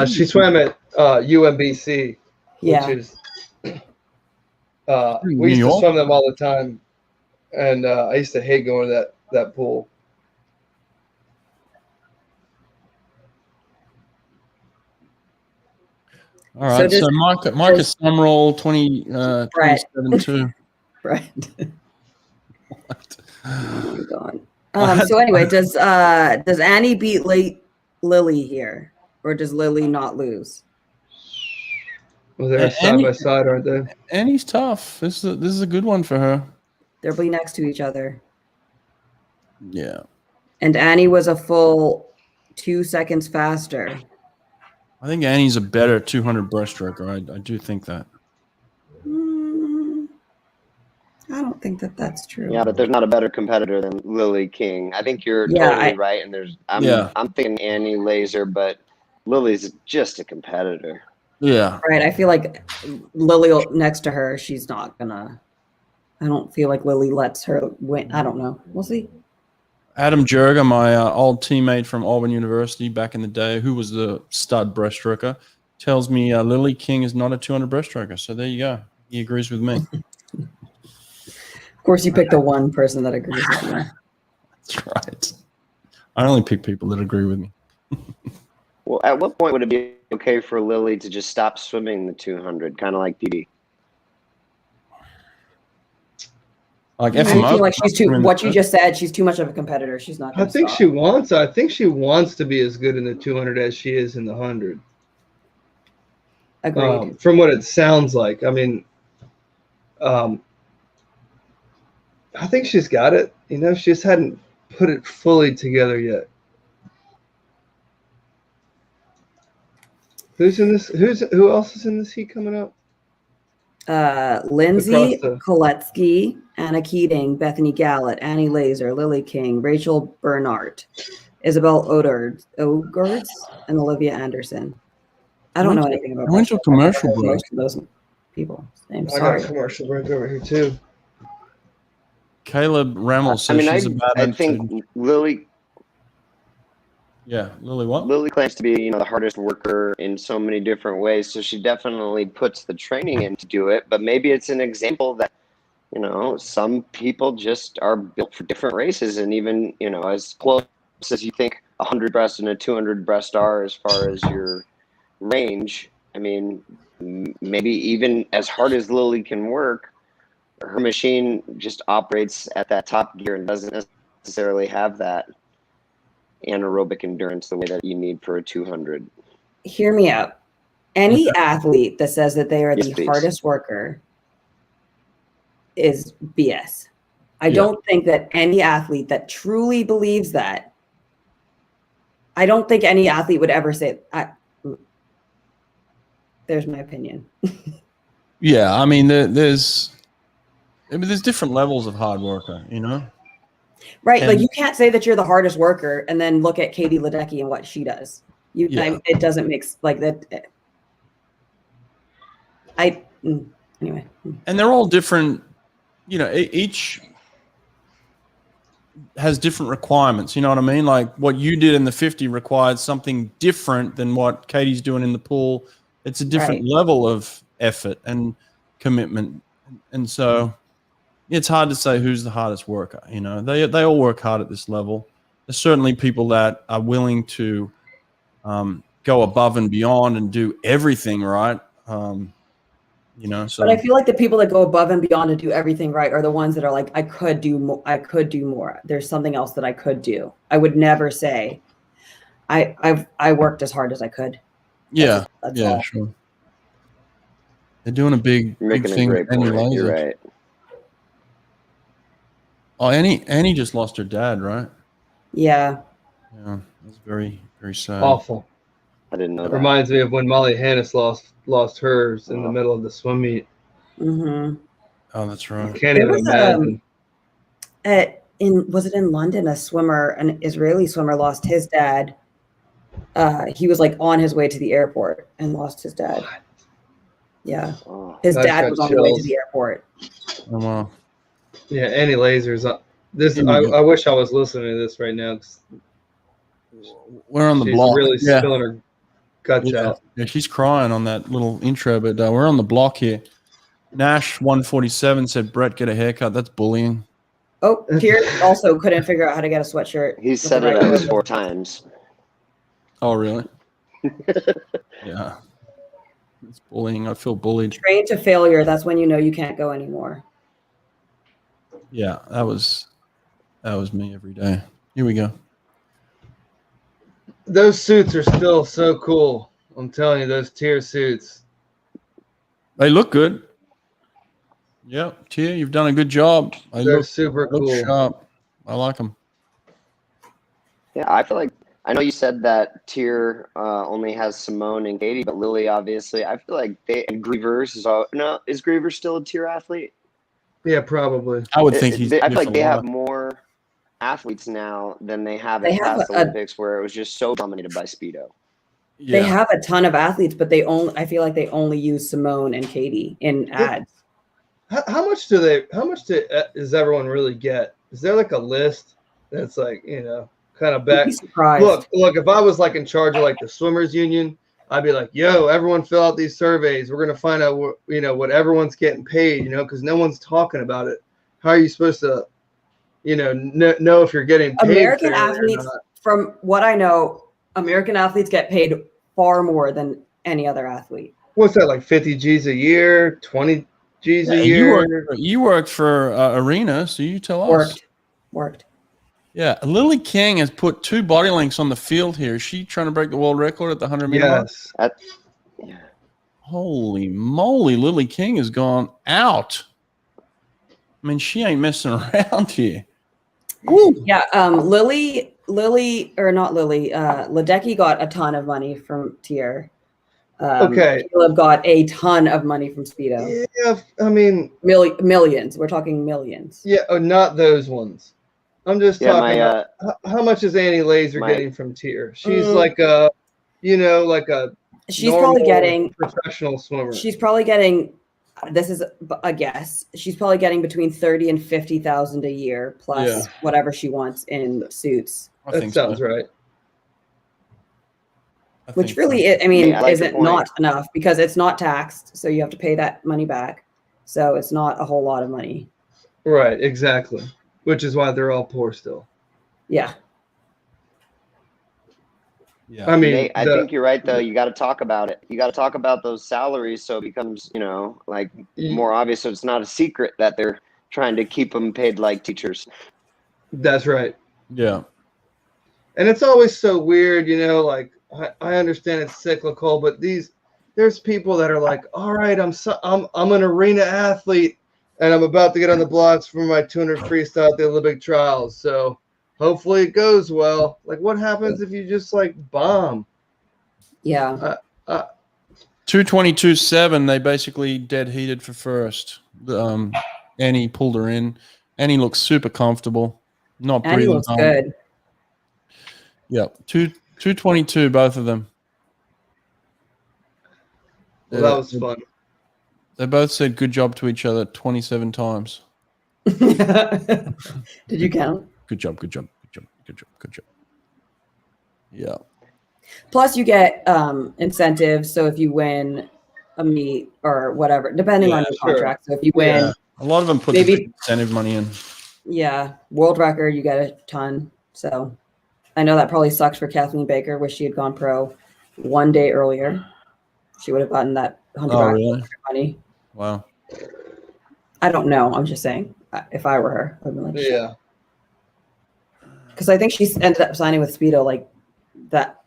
She swam at UMBC, Yeah. which is New we used to York? swim them all the time, and I used to hate going to that pool. All right. So So, Marcus Summerall, 27 too. Right. Oh my God. So anyway, does Annie beat Lily here, or does Lily not lose? Well, they're side by side, aren't they? Annie's tough. This is a good one for her. They'll be next to each other. Yeah. And Annie was a full 2 seconds faster. I think Annie's a better 200 breaststroker. I do think that. I don't think that's true. Yeah, but there's not a better competitor than Lily King. I think you're Yeah, totally right. And I'm thinking Annie Laser, but Lily's just a competitor. Yeah. Right. I feel like Lily next to her, she's not gonna. I don't feel like Lily lets her win. I don't know. We'll see. Adam Jurga, my old teammate from Auburn University back in the day, who was the stud breaststroker, tells me Lily King is not a 200 breaststroker. So there you go. He agrees with me. Of course, you picked the one person that agrees with you. That's right. I only pick people that agree with me. Well, at what point would it be okay for Lily to just stop swimming the 200, kind of like Dee? Like I FMO. feel like she's too. What you just said, she's too much of a competitor. She's not. I think she wants. I think she wants to be as good in the 200 as she is in the 100. Agreed. From what it sounds like, I mean, I think she's got it. You know, she just hadn't put it fully together yet. Who's in this? Who else is in this heat coming up? Lindsay Across the- Koletsky, Anna Keating, Bethany Gallett, Annie Laser, Lily King, Rachel Bernhardt, Isabel Ogards, and Olivia Anderson. I don't know anything about I went to a commercial break. most of those people. I'm I sorry. got a commercial break over here too. Caleb Rammel says she's about I think Lily Lily what? Lily claims to be, the hardest worker in so many different ways. So she definitely puts the training in to do it. But maybe it's an example that, some people just are built for different races. And even, as close as you think 100 breast and a 200 breast are as far as your range, I mean, maybe even as hard as Lily can work, her machine just operates at that top gear and doesn't necessarily have that anaerobic endurance the way that you need for a 200. Hear me out. Any athlete that says that they are Yes, the please. hardest worker is BS. I don't think that any athlete that truly believes that, I don't think any athlete would ever say, there's my opinion. Yeah, I mean, there's different levels of hard worker, Right. And- like you can't say that you're the hardest worker and then look at Katie Ledecky and what she does. It doesn't mix like that. Anyway. And they're all different, each has different requirements. You know what I mean? Like what you did in the 50 required something different than what Katie's doing in the pool. It's a different level of effort and commitment. And so it's hard to say who's the hardest worker. They all work hard at this level. There's certainly people that are willing to go above and beyond and do everything right. So. But I feel like the people that go above and beyond and do everything right are the ones that are like, I could do more. There's something else that I could do. I would never say I worked as hard as I could. That's all. Sure. They're doing a big thing. Great point. You're right. Oh, Annie just lost her dad, right? Yeah. Yeah, that's very, very sad. Awful. I didn't know that. Reminds me of when Molly Hannes lost hers in the middle of the swim meet. Mm-hmm. Oh, that's I right. can't even imagine. Was it in London? An Israeli swimmer lost his dad. He was like on his way to the airport and lost his dad. What? Yeah. Oh. His I dad got was on the way to chills. the airport. Oh, wow. Yeah, Annie Lasers. This Here we go. I wish I was listening to this right now. 'Cause We're on the she's block. really spilling her guts out. Yeah, she's crying on that little intro, but we're on the block here. Nash 147 said, Brett, get a haircut. That's bullying. Oh, Pierce also couldn't figure out how to get a sweatshirt. He with said the it right at least logo. 4 times. Oh, really? Yeah. It's bullying. I feel bullied. Train to failure. That's when you know you can't go anymore. Yeah, that was me every day. Here we go. Those suits are still so cool. I'm telling you, those tier suits. They look good. Yeah, Tia, you've done a good job. They're super look cool. sharp. I like them. Yeah, I know you said that Tier only has Simone and Katie, but Lily, obviously, I feel like and Grievers is Grievers still a Tier athlete? Yeah, probably. I would think I feel like they have more athletes now than they have in past Olympics, where it was just so dominated by Speedo. Yeah. They have a ton of athletes, but I feel like they only use Simone and Katie in ads. How much does everyone really get? Is there like a list that's like, kind of back? Be surprised. Look, if I was like in charge of like the swimmers union, I'd be like, yo, everyone fill out these surveys. We're going to find out what everyone's getting paid, because no one's talking about it. How are you supposed to, know if you're getting paid? American athletes, from what I know, American athletes get paid far more than any other athlete. What's that, like 50 G's a year, 20 G's a year? You worked for Arena, so you tell us. Worked. Yeah, Lily King has put 2 body lengths on the field here. Is she trying to break the world record at the 100 meter mark? Yes. Yeah. Holy moly, Lily King has gone out. I mean, she ain't messing around here. Woo. Yeah, Ledecky got a ton of money from Tier. Okay. Caleb got a ton of money from Speedo. Yeah, I mean, Millions. We're talking millions. yeah, not those ones. I'm just Yeah, talking. my How much is Annie Laser my- getting from Tier? She's like a, like a She's probably normal getting. professional swimmer. She's probably getting. This is a guess. She's probably getting between 30 and 50,000 a year plus Yeah. whatever she wants in suits. I That think sounds so. right. I Which think really, so. I mean, Yeah, I like is your it point. not enough because it's not taxed, so you have to pay that money back. So it's not a whole lot of money. Right, exactly. Which is why they're all poor still. Yeah. Yeah. I mean, Nate, I think you're right though. You got to talk about it. You got to talk about those salaries so it becomes, like more obvious. So it's not a secret that they're trying to keep them paid like teachers. that's right. Yeah. And it's always so weird, like I understand it's cyclical, but there's people that are like, all right, I'm an arena athlete and I'm about to get on the blocks for my 200 freestyle at the Olympic trials. So hopefully it goes well. Like, what happens if you just like bomb? Yeah. 222.7. They basically dead heated for first. Annie pulled her in. Annie looks super comfortable. Not Annie breathing looks hard. good. Yep. 222, both of them. Well, that was fun. They both said good job to each other 27 times. Did you count? Good job, good job, good job, good job, good job. Yeah. Plus, you get incentives. So if you win a meet or whatever, depending on your sure. contract. So if you win, A lot of them put Maybe- the incentive money in. world record, you get a ton. So I know that probably sucks for Kathleen Baker. Wish she had gone pro one day earlier. She would have gotten that $100 Oh, really? money. Wow. I don't know. I'm just saying. If I were her, I'd be like, Yeah. because I think she ended up signing with Speedo like that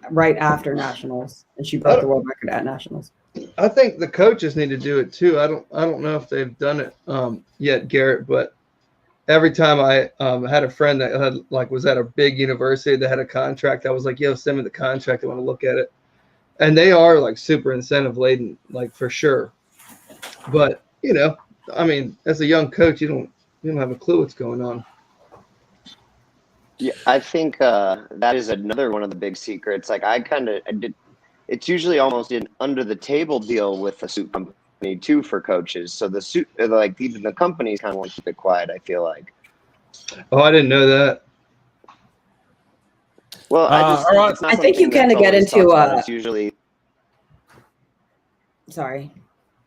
right after nationals, and she broke the world record at nationals. I think the coaches need to do it too. I don't know if they've done it yet, Garrett, but every time I had a friend that was at a big university that had a contract, I was like, yo, send me the contract. I want to look at it. And they are like super incentive laden, like for sure. But, I mean, as a young coach, you don't have a clue what's going on. Yeah, I think that is another one of the big secrets. Like I did. It's usually almost an under the table deal with the suit company too for coaches. So the suit, like even the companies kind of want to keep it quiet. I feel like. Oh, I didn't know that. Well, all right. it's not I think you something that's kinda get always into, talked about. It's usually Sorry.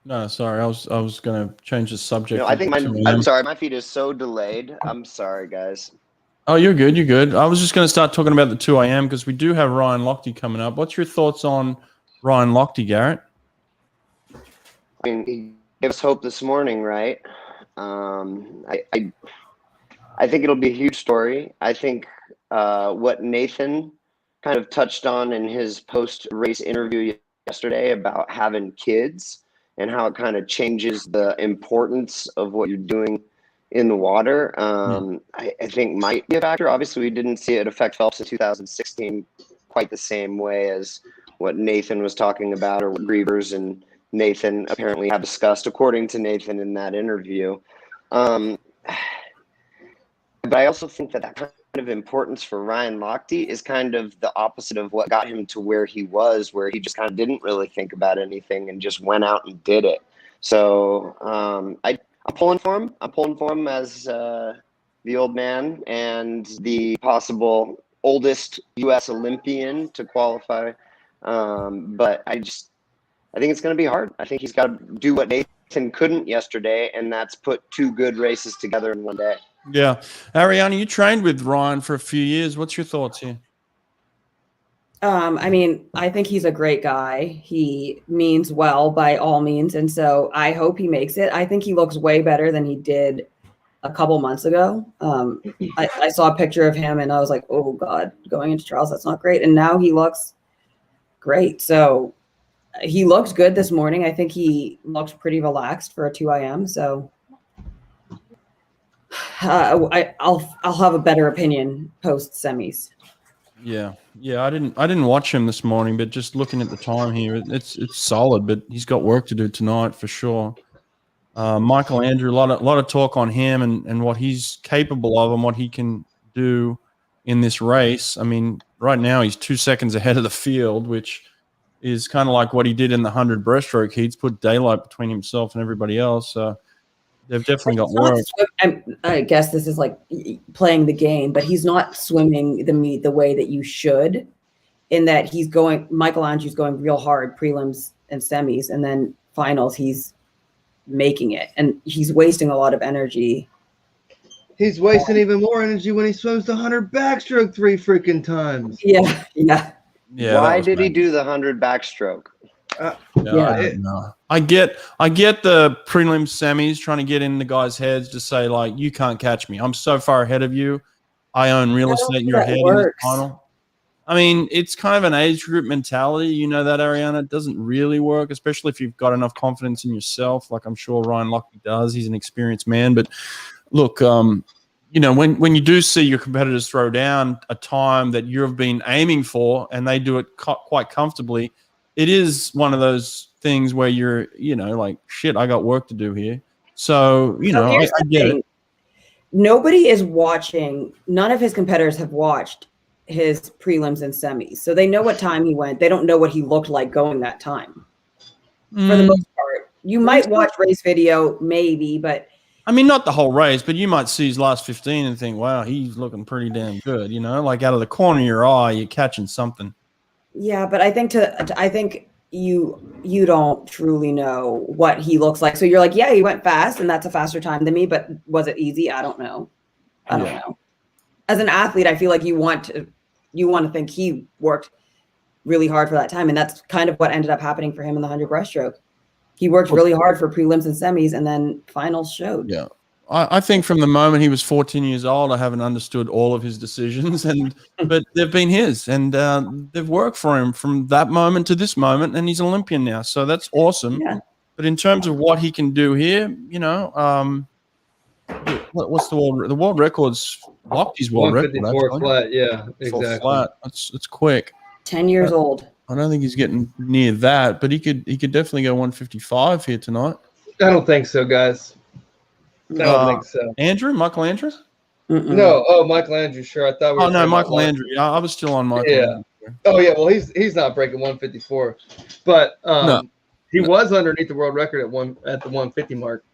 No, sorry. I was going to change the subject. I think to I'm sorry, my feed is so delayed. I'm sorry, guys. Oh, you're good. You're good. I was just going to start talking about the 2 a.m. because we do have Ryan Lochte coming up. What's your thoughts on Ryan Lochte, Garrett? I mean, he gave us hope this morning, right? I think it'll be a huge story. I think what Nathan kind of touched on in his post-race interview yesterday about having kids and how it kind of changes the importance of what you're doing in the water, I think might be a factor. Obviously, we didn't see it affect Phelps in 2016 quite the same way as what Nathan was talking about or what Grievers and Nathan apparently have discussed, according to Nathan in that interview. But I also think that kind of importance for Ryan Lochte is kind of the opposite of what got him to where he was, where he just kind of didn't really think about anything and just went out and did it. So I'm pulling for him. I'm pulling for him as the old man and the possible oldest U.S. Olympian to qualify. But I think it's going to be hard. I think he's got to do what Nathan couldn't yesterday, and that's put two good races together in one day. Yeah. Ariana, you trained with Ryan for a few years. What's your thoughts here? I mean, I think he's a great guy. He means well by all means. And so I hope he makes it. I think he looks way better than he did a couple months ago. I saw a picture of him and I was like, oh God, going into trials, that's not great. And now he looks great. So he looks good this morning. I think he looks pretty relaxed for a 2 a.m. So I'll have a better opinion post semis. Yeah. I didn't watch him this morning, but just looking at the time here, it's solid. But he's got work to do tonight for sure. Michael Andrew, a lot of talk on him and what he's capable of and what he can do in this race. I mean, right now he's 2 seconds ahead of the field, which is kind of like what he did in the 100 breaststroke heats, put daylight between himself and everybody else. So they've definitely got work. I guess this is like playing the game, but he's not swimming the meet the way that you should, in that Michael Andrew's going real hard prelims and semis, and then finals he's making it, and he's wasting a lot of energy. He's wasting even more energy when he swims the 100 backstroke 3 freaking times. Yeah. Why did he do the 100 backstroke? I get the prelim semis trying to get in the guys' heads to say, like, you can't catch me. I'm so far ahead of you. I own real estate in your head in the final. I mean, it's kind of an age group mentality. You know that, Ariana. It doesn't really work, especially if you've got enough confidence in yourself, like I'm sure Ryan Lochte does. He's an experienced man. But look, you know, when you do see your competitors throw down a time that you've been aiming for and they do it quite comfortably, it is one of those things where you're, you know, like, shit, I got work to do here. So, you know, I get it. Nobody is watching. None of his competitors have watched his prelims and semis. So they know what time he went. They don't know what he looked like going that time. For the most part. You might watch race video, maybe, but I mean, not the whole race, but you might see his last 15 and think, wow, he's looking pretty damn good. You know, like out of the corner of your eye, you're catching something. Yeah, but I think you don't truly know what he looks like. So you're like, yeah, he went fast and that's a faster time than me, but was it easy? I don't know. I don't know. As an athlete, I feel like you want to think he worked really hard for that time. And that's kind of what ended up happening for him in the 100 breaststroke. He worked really hard for prelims and semis, and then finals showed. Yeah. I think from the moment he was 14 years old, I haven't understood all of his decisions, but they've been his, and they've worked for him from that moment to this moment, and he's an Olympian now, so that's awesome. Yeah. But in terms of what he can do here, you know, what's the world record's Lochte's world record? 154 flat, yeah, exactly. Flat. It's quick. 10 years old. I don't think he's getting near that, but he could definitely go 155 here tonight. I don't think so, guys. I don't think so. Michael Andrew? No, Michael Andrew, sure. I thought we were no, Michael Andrew. Yeah, I was still on Michael Andrew. Oh, yeah, well, he's not breaking 154. But he was underneath the world record at the 150 mark.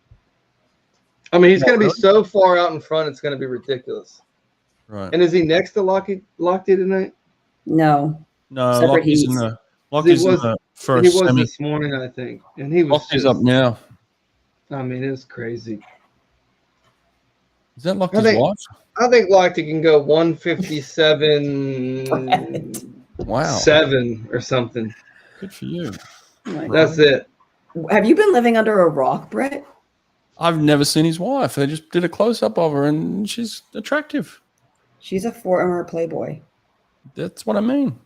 I mean, he's going to be so far out in front, it's going to be ridiculous. Right. And is he next to Lochte tonight? No. No, Lochte's in the first. He was this morning, I think, and he was. Lochte's up now. I mean, it's crazy. Is that Lochte's watch? I think Lochte can go 157. Wow. 7 or something. Good for you. That's it. Have you been living under a rock, Brett? I've never seen his wife. They just did a close up of her, and she's attractive. She's a former Playboy. That's what I mean.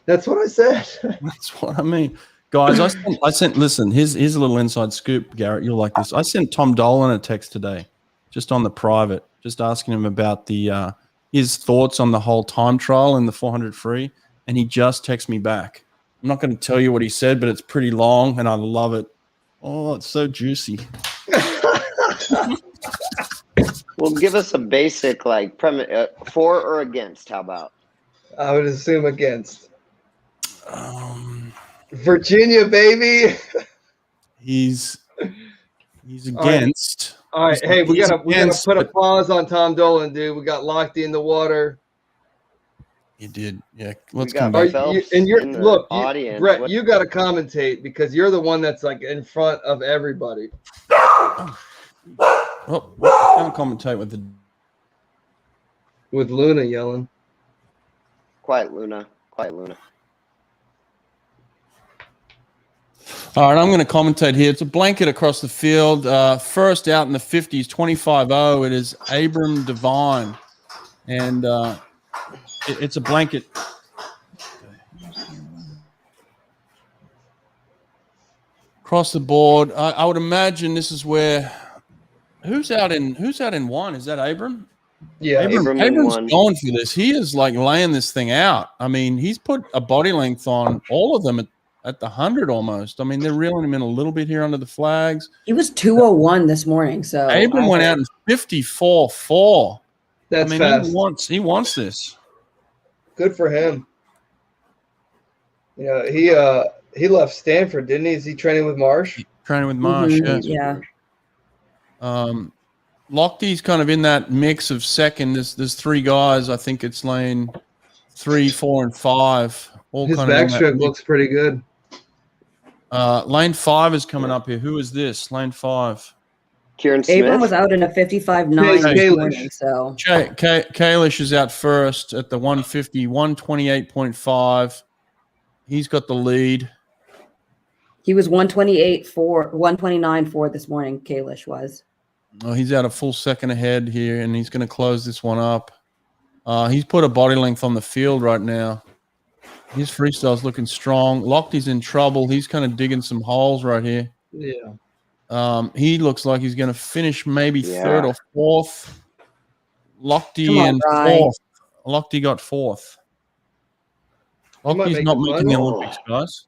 That's what I said. That's what I mean. Guys, I sent listen, here's a little inside scoop, Garrett. You'll like this. I sent Tom Dolan a text today, just on the private, just asking him about the his thoughts on the whole time trial in the 400 free, and he just texted me back. I'm not going to tell you what he said, but it's pretty long, and I love it. Oh, it's so juicy. Well, give us a basic, like, premise, for or against. How about? I would assume against. Virginia, baby. He's against. All right. Hey, we gotta put a pause on Tom Dolan, dude. We got Lochte in the water. You did, yeah. Let's come back. Audience. Brett, you got to commentate because you're the one that's like in front of everybody. Oh, I can't commentate with Luna yelling. Quiet, Luna. Quiet, Luna. All right, I'm going to commentate here. It's a blanket across the field. First out in the 50s, 25-0. It is Abram Devine. And it's a blanket. Across the board. I would imagine this is where who's out in one? Is that Abram? Yeah, Abram's going for this. He is like laying this thing out. I mean, he's put a body length on all of them at the 100 almost. I mean, they're reeling him in a little bit here under the flags. He was 201 this morning. So Abram went out in 54.4. That's I mean, fast. he wants this. Good for him. He left Stanford, didn't he? Is he training with Marsh? Training with Marsh, Yeah. Lochte's kind of in that mix of second. There's three guys. I think it's lane 3, 4, and 5. All His kind of backstroke looks pretty good. Lane 5 is coming up here. Who is this? Lane 5. Kieran Smith. Abram was out in a 55.9 this morning. So Kalish is out first at the 150, 128.5. He's got the lead. he was 129.4 this morning. Kalish was. Oh, he's out a full second ahead here, and he's going to close this one up. He's put a body length on the field right now. His freestyle's looking strong. Lochte's in trouble. He's kind of digging some holes right here. Yeah. He looks like he's going to finish maybe third or fourth. Lochte in fourth. Lochte got fourth. Lochte's not making the Olympics, guys.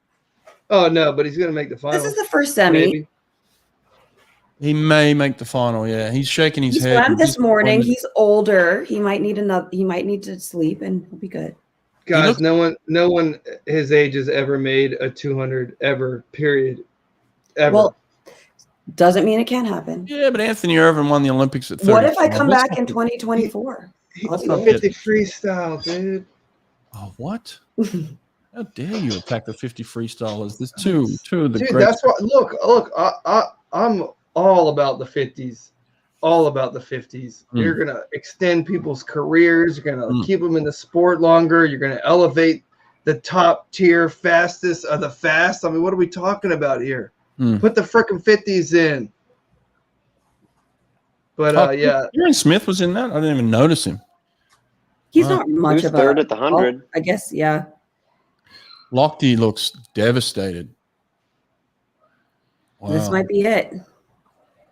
Oh, no, but he's going to make the final. This is the first semi. Maybe. He may make the final. Yeah, he's shaking his head. He swam this morning. He's older. He might need to sleep, and he'll be good. Guys, no one his age has ever made a 200 ever. Period. Ever. Well, doesn't mean it can't happen. Yeah, but Anthony Irvin won the Olympics at 30. What if I come back in 2024? He's a 50 freestyle, dude. Oh, what? How dare you attack the 50 freestylers? There's two of the Dude, great. that's what. Look. I'm all about the 50s. All about the 50s. You're gonna extend people's careers. You're gonna keep them in the sport longer. You're gonna elevate the top tier fastest of the fast. I mean, what are we talking about here? Put the frickin' 50s in. But yeah, Reagan Smith was in that. I didn't even notice him. He's not much Who's of third at the 100? I guess, yeah. Lochte looks devastated. Wow. This might be it.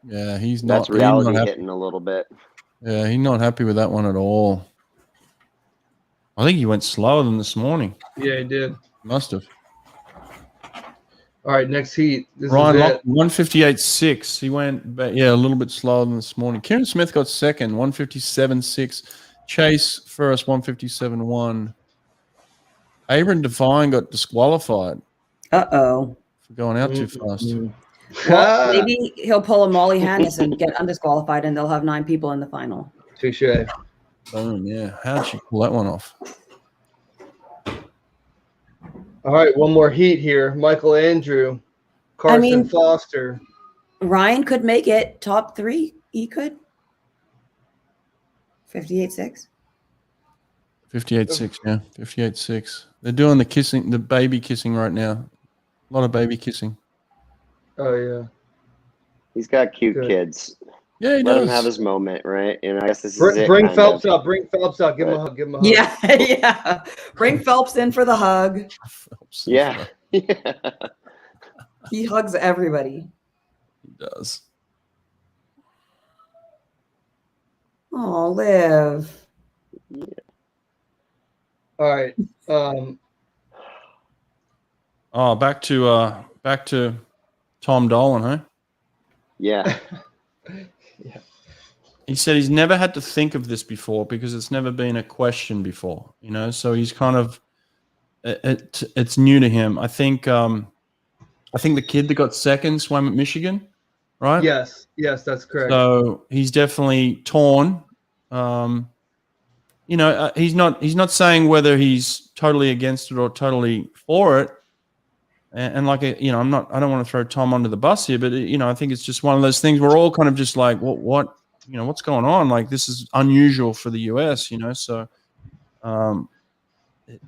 Yeah, he's not. That's reality he's not hitting a little bit. Yeah, he's not happy with that one at all. I think he went slower than this morning. yeah, he did. Must have. All right, next heat. This Ryan is Lochte, it. 158.6. He went, a little bit slower than this morning. Kieran Smith got second, 157.6. Chase first, 157.1. Abram Devine got disqualified Uh-oh. for going out too fast. Well, maybe he'll pull a Molly Hannes and get undisqualified, and they'll have 9 people in the final. Touche. Boom, yeah. How'd she pull that one off? All right, one more heat here. Michael Andrew, Carson Foster. Ryan could make it top 3. He could. 58.6. 58.6, yeah. 58.6. They're doing the baby kissing right now. A lot of baby kissing. Oh yeah. He's got cute Good. kids. Yeah, he Let does. him have his moment, right? And I guess this is it. Bring kind Phelps of. up. Bring Phelps up. Give him a hug. Give him a hug. Yeah, yeah. Bring Phelps in for the hug. Yeah. Yeah. He hugs everybody. He does. Oh, Liv. All right. Oh, back to Tom Dolan, huh? Yeah. Yeah. He said he's never had to think of this before because it's never been a question before, so he's kind of it's new to him. I think the kid that got second swam at Michigan, right? Yes, that's correct. So he's definitely torn. He's not saying whether he's totally against it or totally for it. And I don't want to throw Tom under the bus here, but I think it's just one of those things we're all kind of just like, what what's going on? Like, this is unusual for the US, so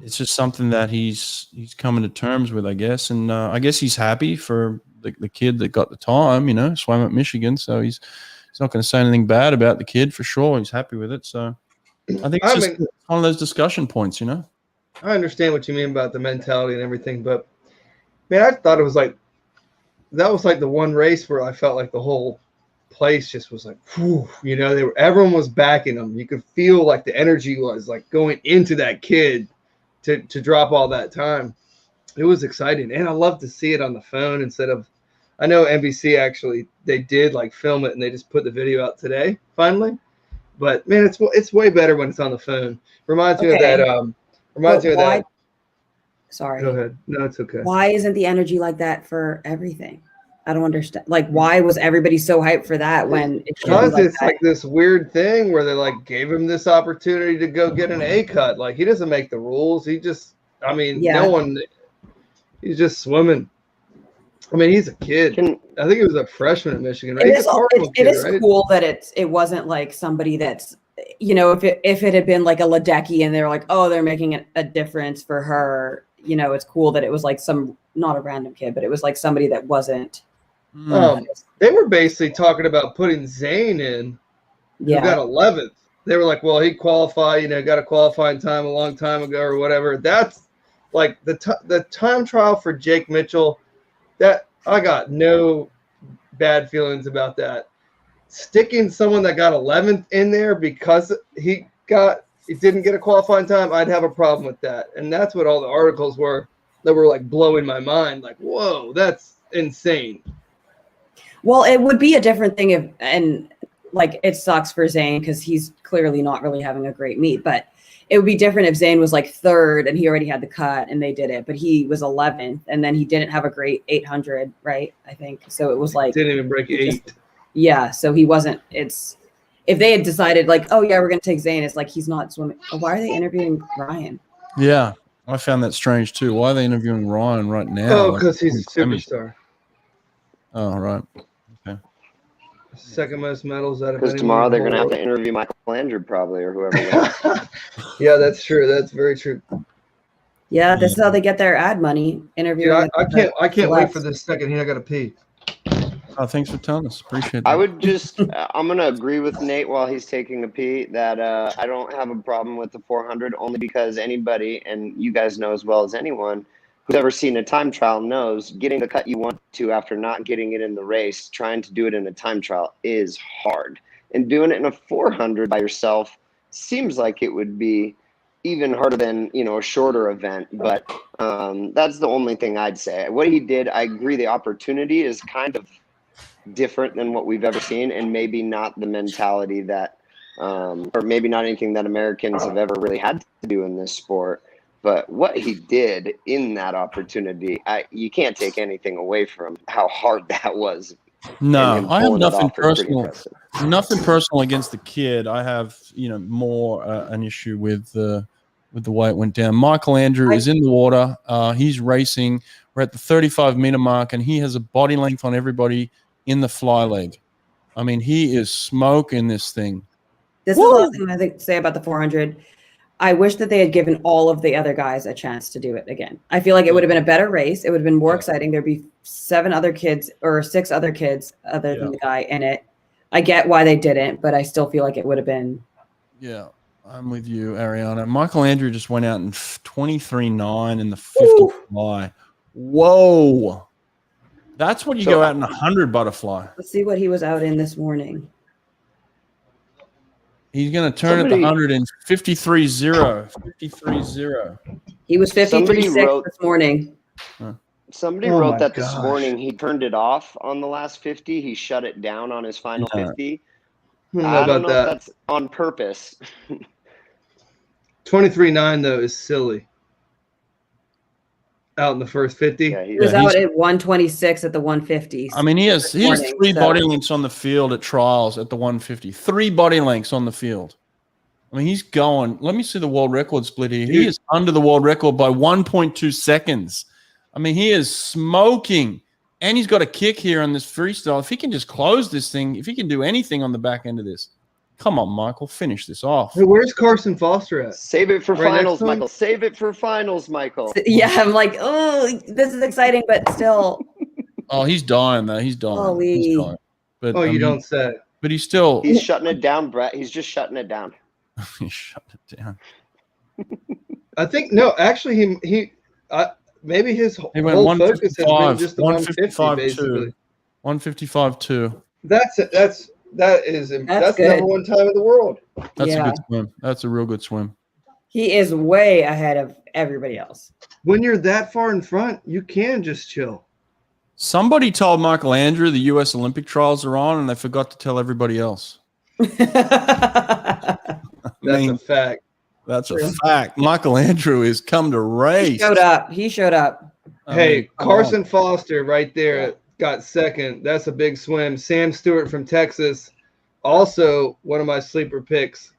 it's just something that he's coming to terms with, I guess. And I guess he's happy for the kid that got the time, swam at Michigan. So he's not going to say anything bad about the kid for sure. He's happy with it. So I think it's just one of those discussion points, I understand what you mean about the mentality and everything, but man, I thought it was like that was like the one race where I felt like the whole place just was like, whew, everyone was backing him. You could feel like the energy was like going into that kid to drop all that time. it was exciting, and I love to see it on the phone instead of. I know NBC actually they did like film it and they just put the video out today finally, but man, it's way better when it's on the phone. Reminds me of that. Reminds me of that. Sorry. Go ahead. No, it's okay. Why isn't the energy like that for everything? I don't understand. Like, why was everybody so hyped for that when it should be Because like it's like this weird thing where they like gave him this opportunity to go get an A cut. Like he doesn't make the rules. He just, I mean, no one. He's just swimming. I mean, he's a kid. I think he was a freshman at Michigan, right? It is cool that it wasn't like somebody that's, you know, if it had been like a Ledecky and they're like, oh, they're making a difference for her, you know, it's cool that it was like not a random kid, but it was like somebody that wasn't. They were basically talking about putting Zane in, who got 11th. They were like, well, he qualified, you know, got a qualifying time a long time ago or whatever. That's like the time trial for Jake Mitchell. That I got no bad feelings about that. Sticking someone that got 11th in there because he didn't get a qualifying time, I'd have a problem with that. And that's what all the articles were that were like blowing my mind. Like, whoa, that's insane. Well, it would be a different thing and like it sucks for Zane because he's clearly not really having a great meet, but it would be different if Zane was like 3rd and he already had the cut and they did it, but he was 11th and then he didn't have a great 800, right? I think. So it was like. Didn't even break 8. Yeah. So he wasn't, if they had decided like, oh yeah, we're going to take Zane, it's like, he's not swimming. Why are they interviewing Ryan? Yeah. I found that strange too. Why are they interviewing Ryan right now? Oh, because he's a superstar. Oh, right. Okay. Second most medals out of because tomorrow they're going to have to interview Michael Andrew probably or whoever. Yeah, that's true. That's very true. Yeah, this is how they get their ad money. Interviewing. Yeah, I can't wait for this second. I got to pee. Oh, thanks for telling us. Appreciate that. I would just, I'm going to agree with Nate while he's taking a pee that I don't have a problem with the 400 only because anybody, and you guys know as well as anyone, who's ever seen a time trial knows getting the cut you want to after not getting it in the race, trying to do it in a time trial is hard. And doing it in a 400 by yourself seems like it would be even harder than, you know, a shorter event. But that's the only thing I'd say. What he did, I agree, the opportunity is kind of different than what we've ever seen and maybe not the mentality that, or maybe not anything that Americans have ever really had to do in this sport. But what he did in that opportunity, you can't take anything away from how hard that was. No, I have nothing personal. Nothing personal against the kid. I have, you know, more an issue with the way it went down. Michael Andrew is in the water. He's racing. We're at the 35-meter mark, and he has a body length on everybody in the fly leg. I mean, he is smoking this thing. This is the last thing I think to say about the 400. I wish that they had given all of the other guys a chance to do it again. I feel like it would have been a better race. It would have been more exciting. There'd be 6 other kids other than the guy in it. I get why they didn't, but I still feel like it would have been. Yeah, I'm with you, Ariana. Michael Andrew just went out in 23.9 in the 50 fly. Whoa. That's what you go out in 100 butterfly. Let's see what he was out in this morning. He's going to turn at the 100 in 53.0. 53.0. He was 53.6 this morning. Somebody wrote that this morning. He turned it off on the last 50. He shut it down on his final 50. I don't know if that's on purpose. 23.9 though is silly. Out in the first 50. Yeah, he was out at 126 at the 150. I mean, he has 3 body lengths on the field at trials at the 150. 3 body lengths on the field. I mean, he's going. Let me see the world record split here. He is under the world record by 1.2 seconds. I mean, he is smoking. And he's got a kick here on this freestyle. If he can just close this thing, if he can do anything on the back end of this, come on, Michael, finish this off. Hey, where's Carson Foster at? Save it for finals, Michael. Save it for finals, Michael. Yeah, I'm like, oh, this is exciting, but still. Oh, he's dying, though. He's dying. He's dying. But, you don't say. But he's still. He's shutting it down, Brett. He's just shutting it down. He's shutting it down. I think, no, actually, maybe his whole focus has been just the 150, basically. 155.2. That's the number 1 time in the world. That's a good swim. That's a real good swim. He is way ahead of everybody else. When you're that far in front, you can just chill. Somebody told Michael Andrew the U.S. Olympic trials are on, and they forgot to tell everybody else. That's a fact. That's a fact. Michael Andrew is come to race. He showed up. Hey, Carson Foster right there got second. That's a big swim. Sam Stewart from Texas, also one of my sleeper picks.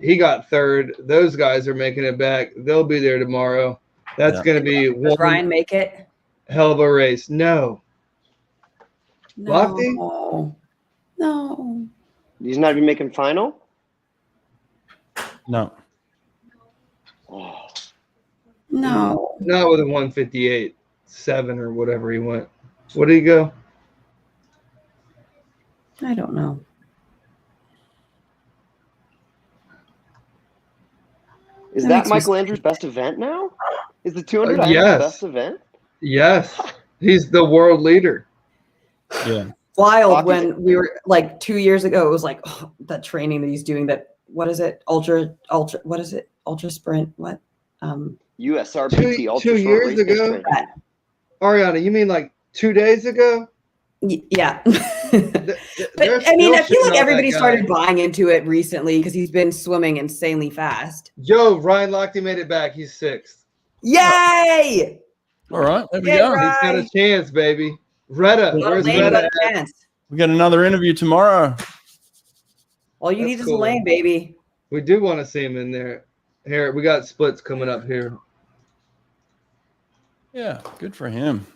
He got third. Those guys are making it back. They'll be there tomorrow. That's going to be Does Ryan make it? Hell of a race. No. Lochte? No. He's not even making final? No. Oh. No. Not with a 158.7 or whatever he went. What did he go? I don't know. Is that Michael Andrews' best event now? Is the 200 his best event? Yes. He's the world leader. Yeah. Wild when we were like 2 years ago, it was like that training that he's doing that, what is it? Ultra, what is it? Ultra sprint, what? USRPT Ultra 2 years ago? Ariana, you mean like 2 days ago? Yeah. But I mean, I feel like everybody started buying into it recently because he's been swimming insanely fast. Yo, Ryan Lochte made it back. He's sixth. Yay! All right, there we go. He's got a chance, baby. Retta, where's Retta? We got another interview tomorrow. All you need is a lane, baby. We do want to see him in there. Here, we got splits coming up here. Yeah, good for him.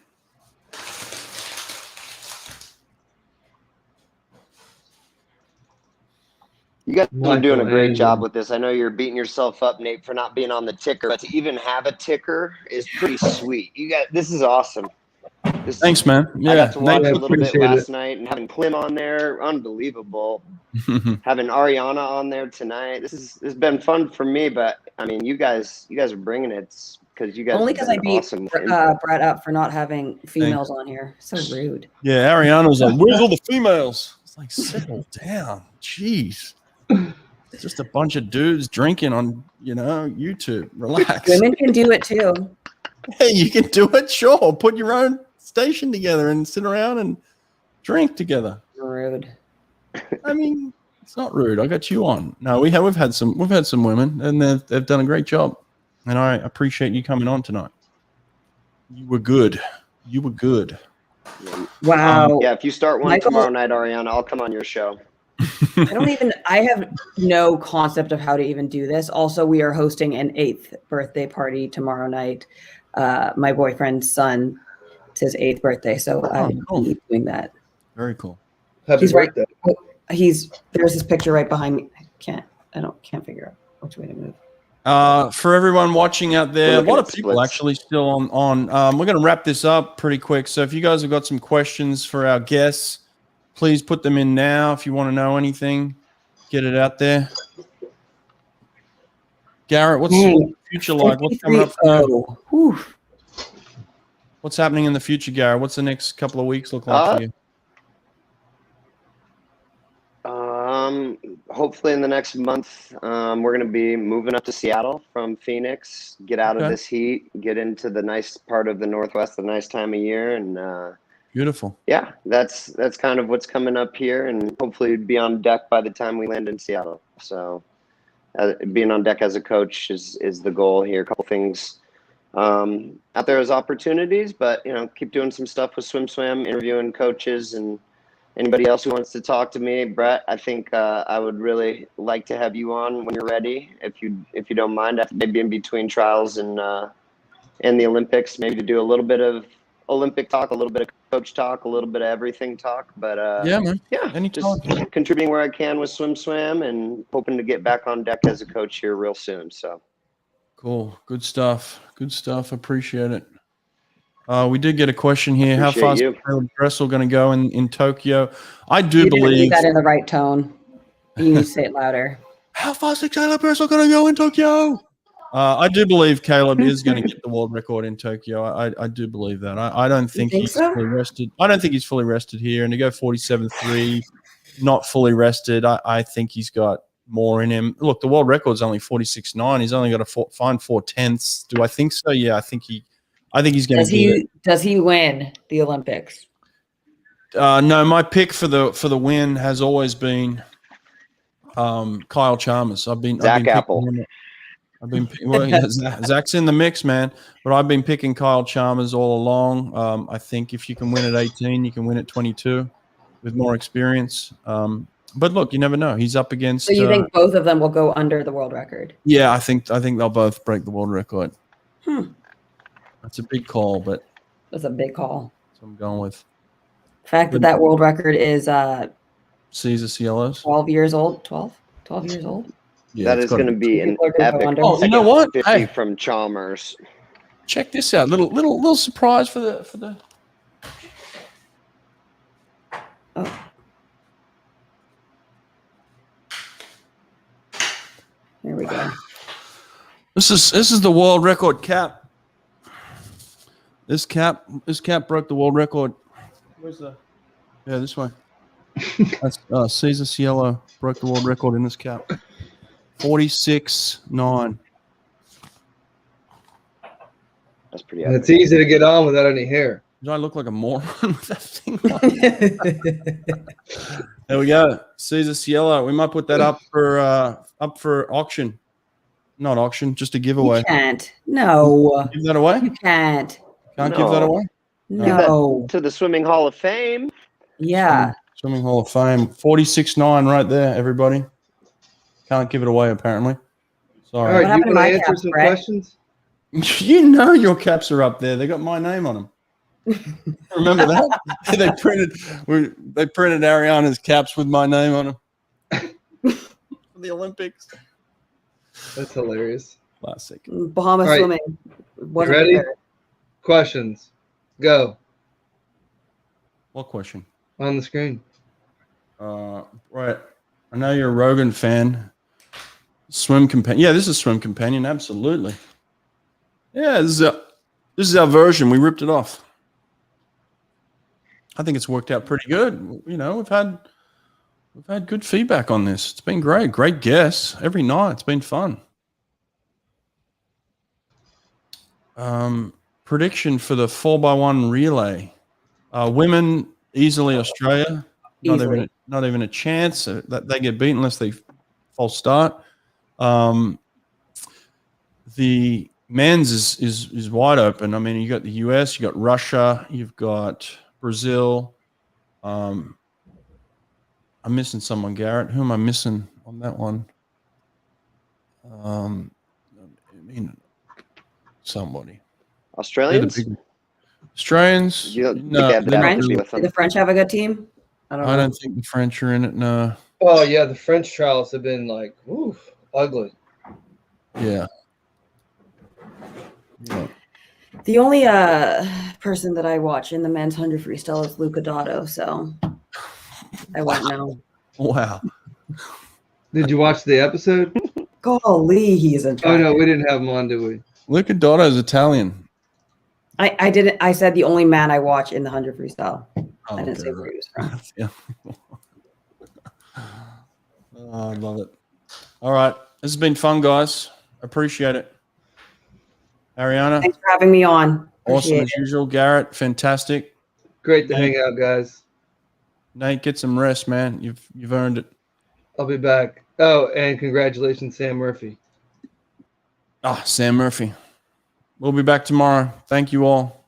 You guys are doing a great job with this. I know you're beating yourself up, Nate, for not being on the ticker, but to even have a ticker is pretty sweet. This is awesome. Thanks, man. Yeah, I got to watch a little bit appreciate last night, and having Clem on there, unbelievable. Having Ariana on there tonight, this has been fun for me. But I mean, you guys are bringing it because you guys only because I beat awesome. Brett up for not having females on here. So rude. Yeah, Ariana was like, "Where's all the females?" It's like, settle down, jeez. Just a bunch of dudes drinking on YouTube. Relax. Women can do it too. Hey, you can do it. Sure, put your own station together and sit around and drink together. Rude. I mean, it's not rude. I got you on. No, we've had some women, and they've done a great job, and I appreciate you coming on tonight. You were good. Wow. Yeah, if you start one tomorrow night, Ariana, I'll come on your show. I have no concept of how to even do this. Also, we are hosting an 8th birthday party tomorrow night. My boyfriend's son, it's his 8th birthday, so I'm doing that. Very cool. Happy birthday. There's this picture right behind me. I can't figure out which way to move. For everyone watching out there, a lot of people splits. actually still on. We're going to wrap this up pretty quick. So if you guys have got some questions for our guests, please put them in now. If you want to know anything, get it out there. Garrett, what's the future like? What's coming up for you? What's happening in the future, Garrett? What's the next couple of weeks look like for you? Hopefully in the next month, we're going to be moving up to Seattle from Phoenix, get out of this heat, get into the nice part of the Northwest, the nice time of year. And beautiful. Yeah, that's kind of what's coming up here, and hopefully be on deck by the time we land in Seattle. So being on deck as a coach is the goal here. A couple things out there as opportunities, but keep doing some stuff with Swim, interviewing coaches and anybody else who wants to talk to me. Brett, I think I would really like to have you on when you're ready, if you don't mind. Maybe in between trials and the Olympics, maybe to do a little bit of Olympic talk, a little bit of coach talk, a little bit of everything talk. But yeah, man. Yeah, anytime. Just contributing where I can with Swim, and hoping to get back on deck as a coach here real soon. So cool, good stuff. Appreciate it. We did get a question here. How fast is Caleb Dressel going to go in Tokyo? I do believe that in the right tone. You need to say it louder. How fast is Caleb Dressel going to go in Tokyo? I do believe Caleb is going to get the world record in Tokyo. I do believe that. I don't think he's fully rested. I don't think he's fully rested here. And to go 47.3, not fully rested, I think he's got more in him. Look, the world record's only 46.9. He's only got to find 4/10. Do I think so? Yeah, I think he's going to do it. Does he win the Olympics? No, my pick for the win has always been Kyle Chalmers. I've been Apple. Zach's in the mix, man. But I've been picking Kyle Chalmers all along. I think if you can win at 18, you can win at 22 with more experience. But look, you never know. He's up against. So you think both of them will go under the world record? Yeah, I think they'll both break the world record. That's a big call, but That's a big call. that's what I'm going with. The fact that world record is Caesar Cielos. 12 years old. 12 years old. Yeah, That is going to be an People are gonna go epic. under. Oh, you know what? 50 Hey. from Chalmers. Check this out. Little surprise for the. Oh. There we go. This is the world record cap. This cap broke the world record. Where's the? Yeah, this way. That's Caesar Cielo broke the world record in this cap. 46.9. That's pretty And epic. it's easy to get on without any hair. Do I look like a moron with that thing on? There we go. Caesar Cielo. We might put that up for auction. Not auction, just a giveaway. You can't. No. Give that away? You can't. Can't give that No. away? No. To the Swimming Hall of Fame. Yeah. Swimming Hall of Fame. 46.9 right there, everybody. Can't give it away, apparently. All Sorry. right, you happened to want my to answer cap, some Brett? questions? You know your caps are up there. They got my name on them. Remember that? They printed Ariana's caps with my name on them for the Olympics. That's hilarious. Classic. Bahama All right. swimming. Wasn't ready? there. Questions. Go. What question? On the screen. Right. I know you're a Rogan fan. Swim Companion. Yeah, this is Swim Companion. Absolutely. Yeah, this is our version. We ripped it off. I think it's worked out pretty good. You know, we've had good feedback on this. It's been great. Great guests every night. It's been fun. Prediction for the 4x1 relay. Women easily Australia. Easily. Not even a chance. That they get beaten unless they false start. The men's is wide open. I mean, you got the US, you got Russia, you've got Brazil. I'm missing someone, Garrett. Who am I missing on that one? I mean, somebody. Australians? Australians? You don't No, think I'd they're not have to really- be with Do them? the French have a good team? I don't know. I don't think the French are in it. No. Oh yeah, the French trials have been like, oof, ugly. Yeah. The only person that I watch in the men's 100 freestyle is Luca Dotto, so I won't know. Wow. Did you watch the episode? Golly, he's in. Oh no, we didn't have him on, did we? Luca Dotto is Italian. I didn't. I said the only man I watch in the 100 freestyle. Oh, I didn't okay, say where he was from. Yeah. Oh, I love it. All right. This has been fun, guys. Appreciate it. Ariana, Thanks for having me on. awesome Appreciate as usual. Garrett, fantastic. Great to hang out, guys. Nate, get some rest, man. You've earned it. I'll be back. Oh, and congratulations, Sam Murphy. Sam Murphy. We'll be back tomorrow. Thank you all.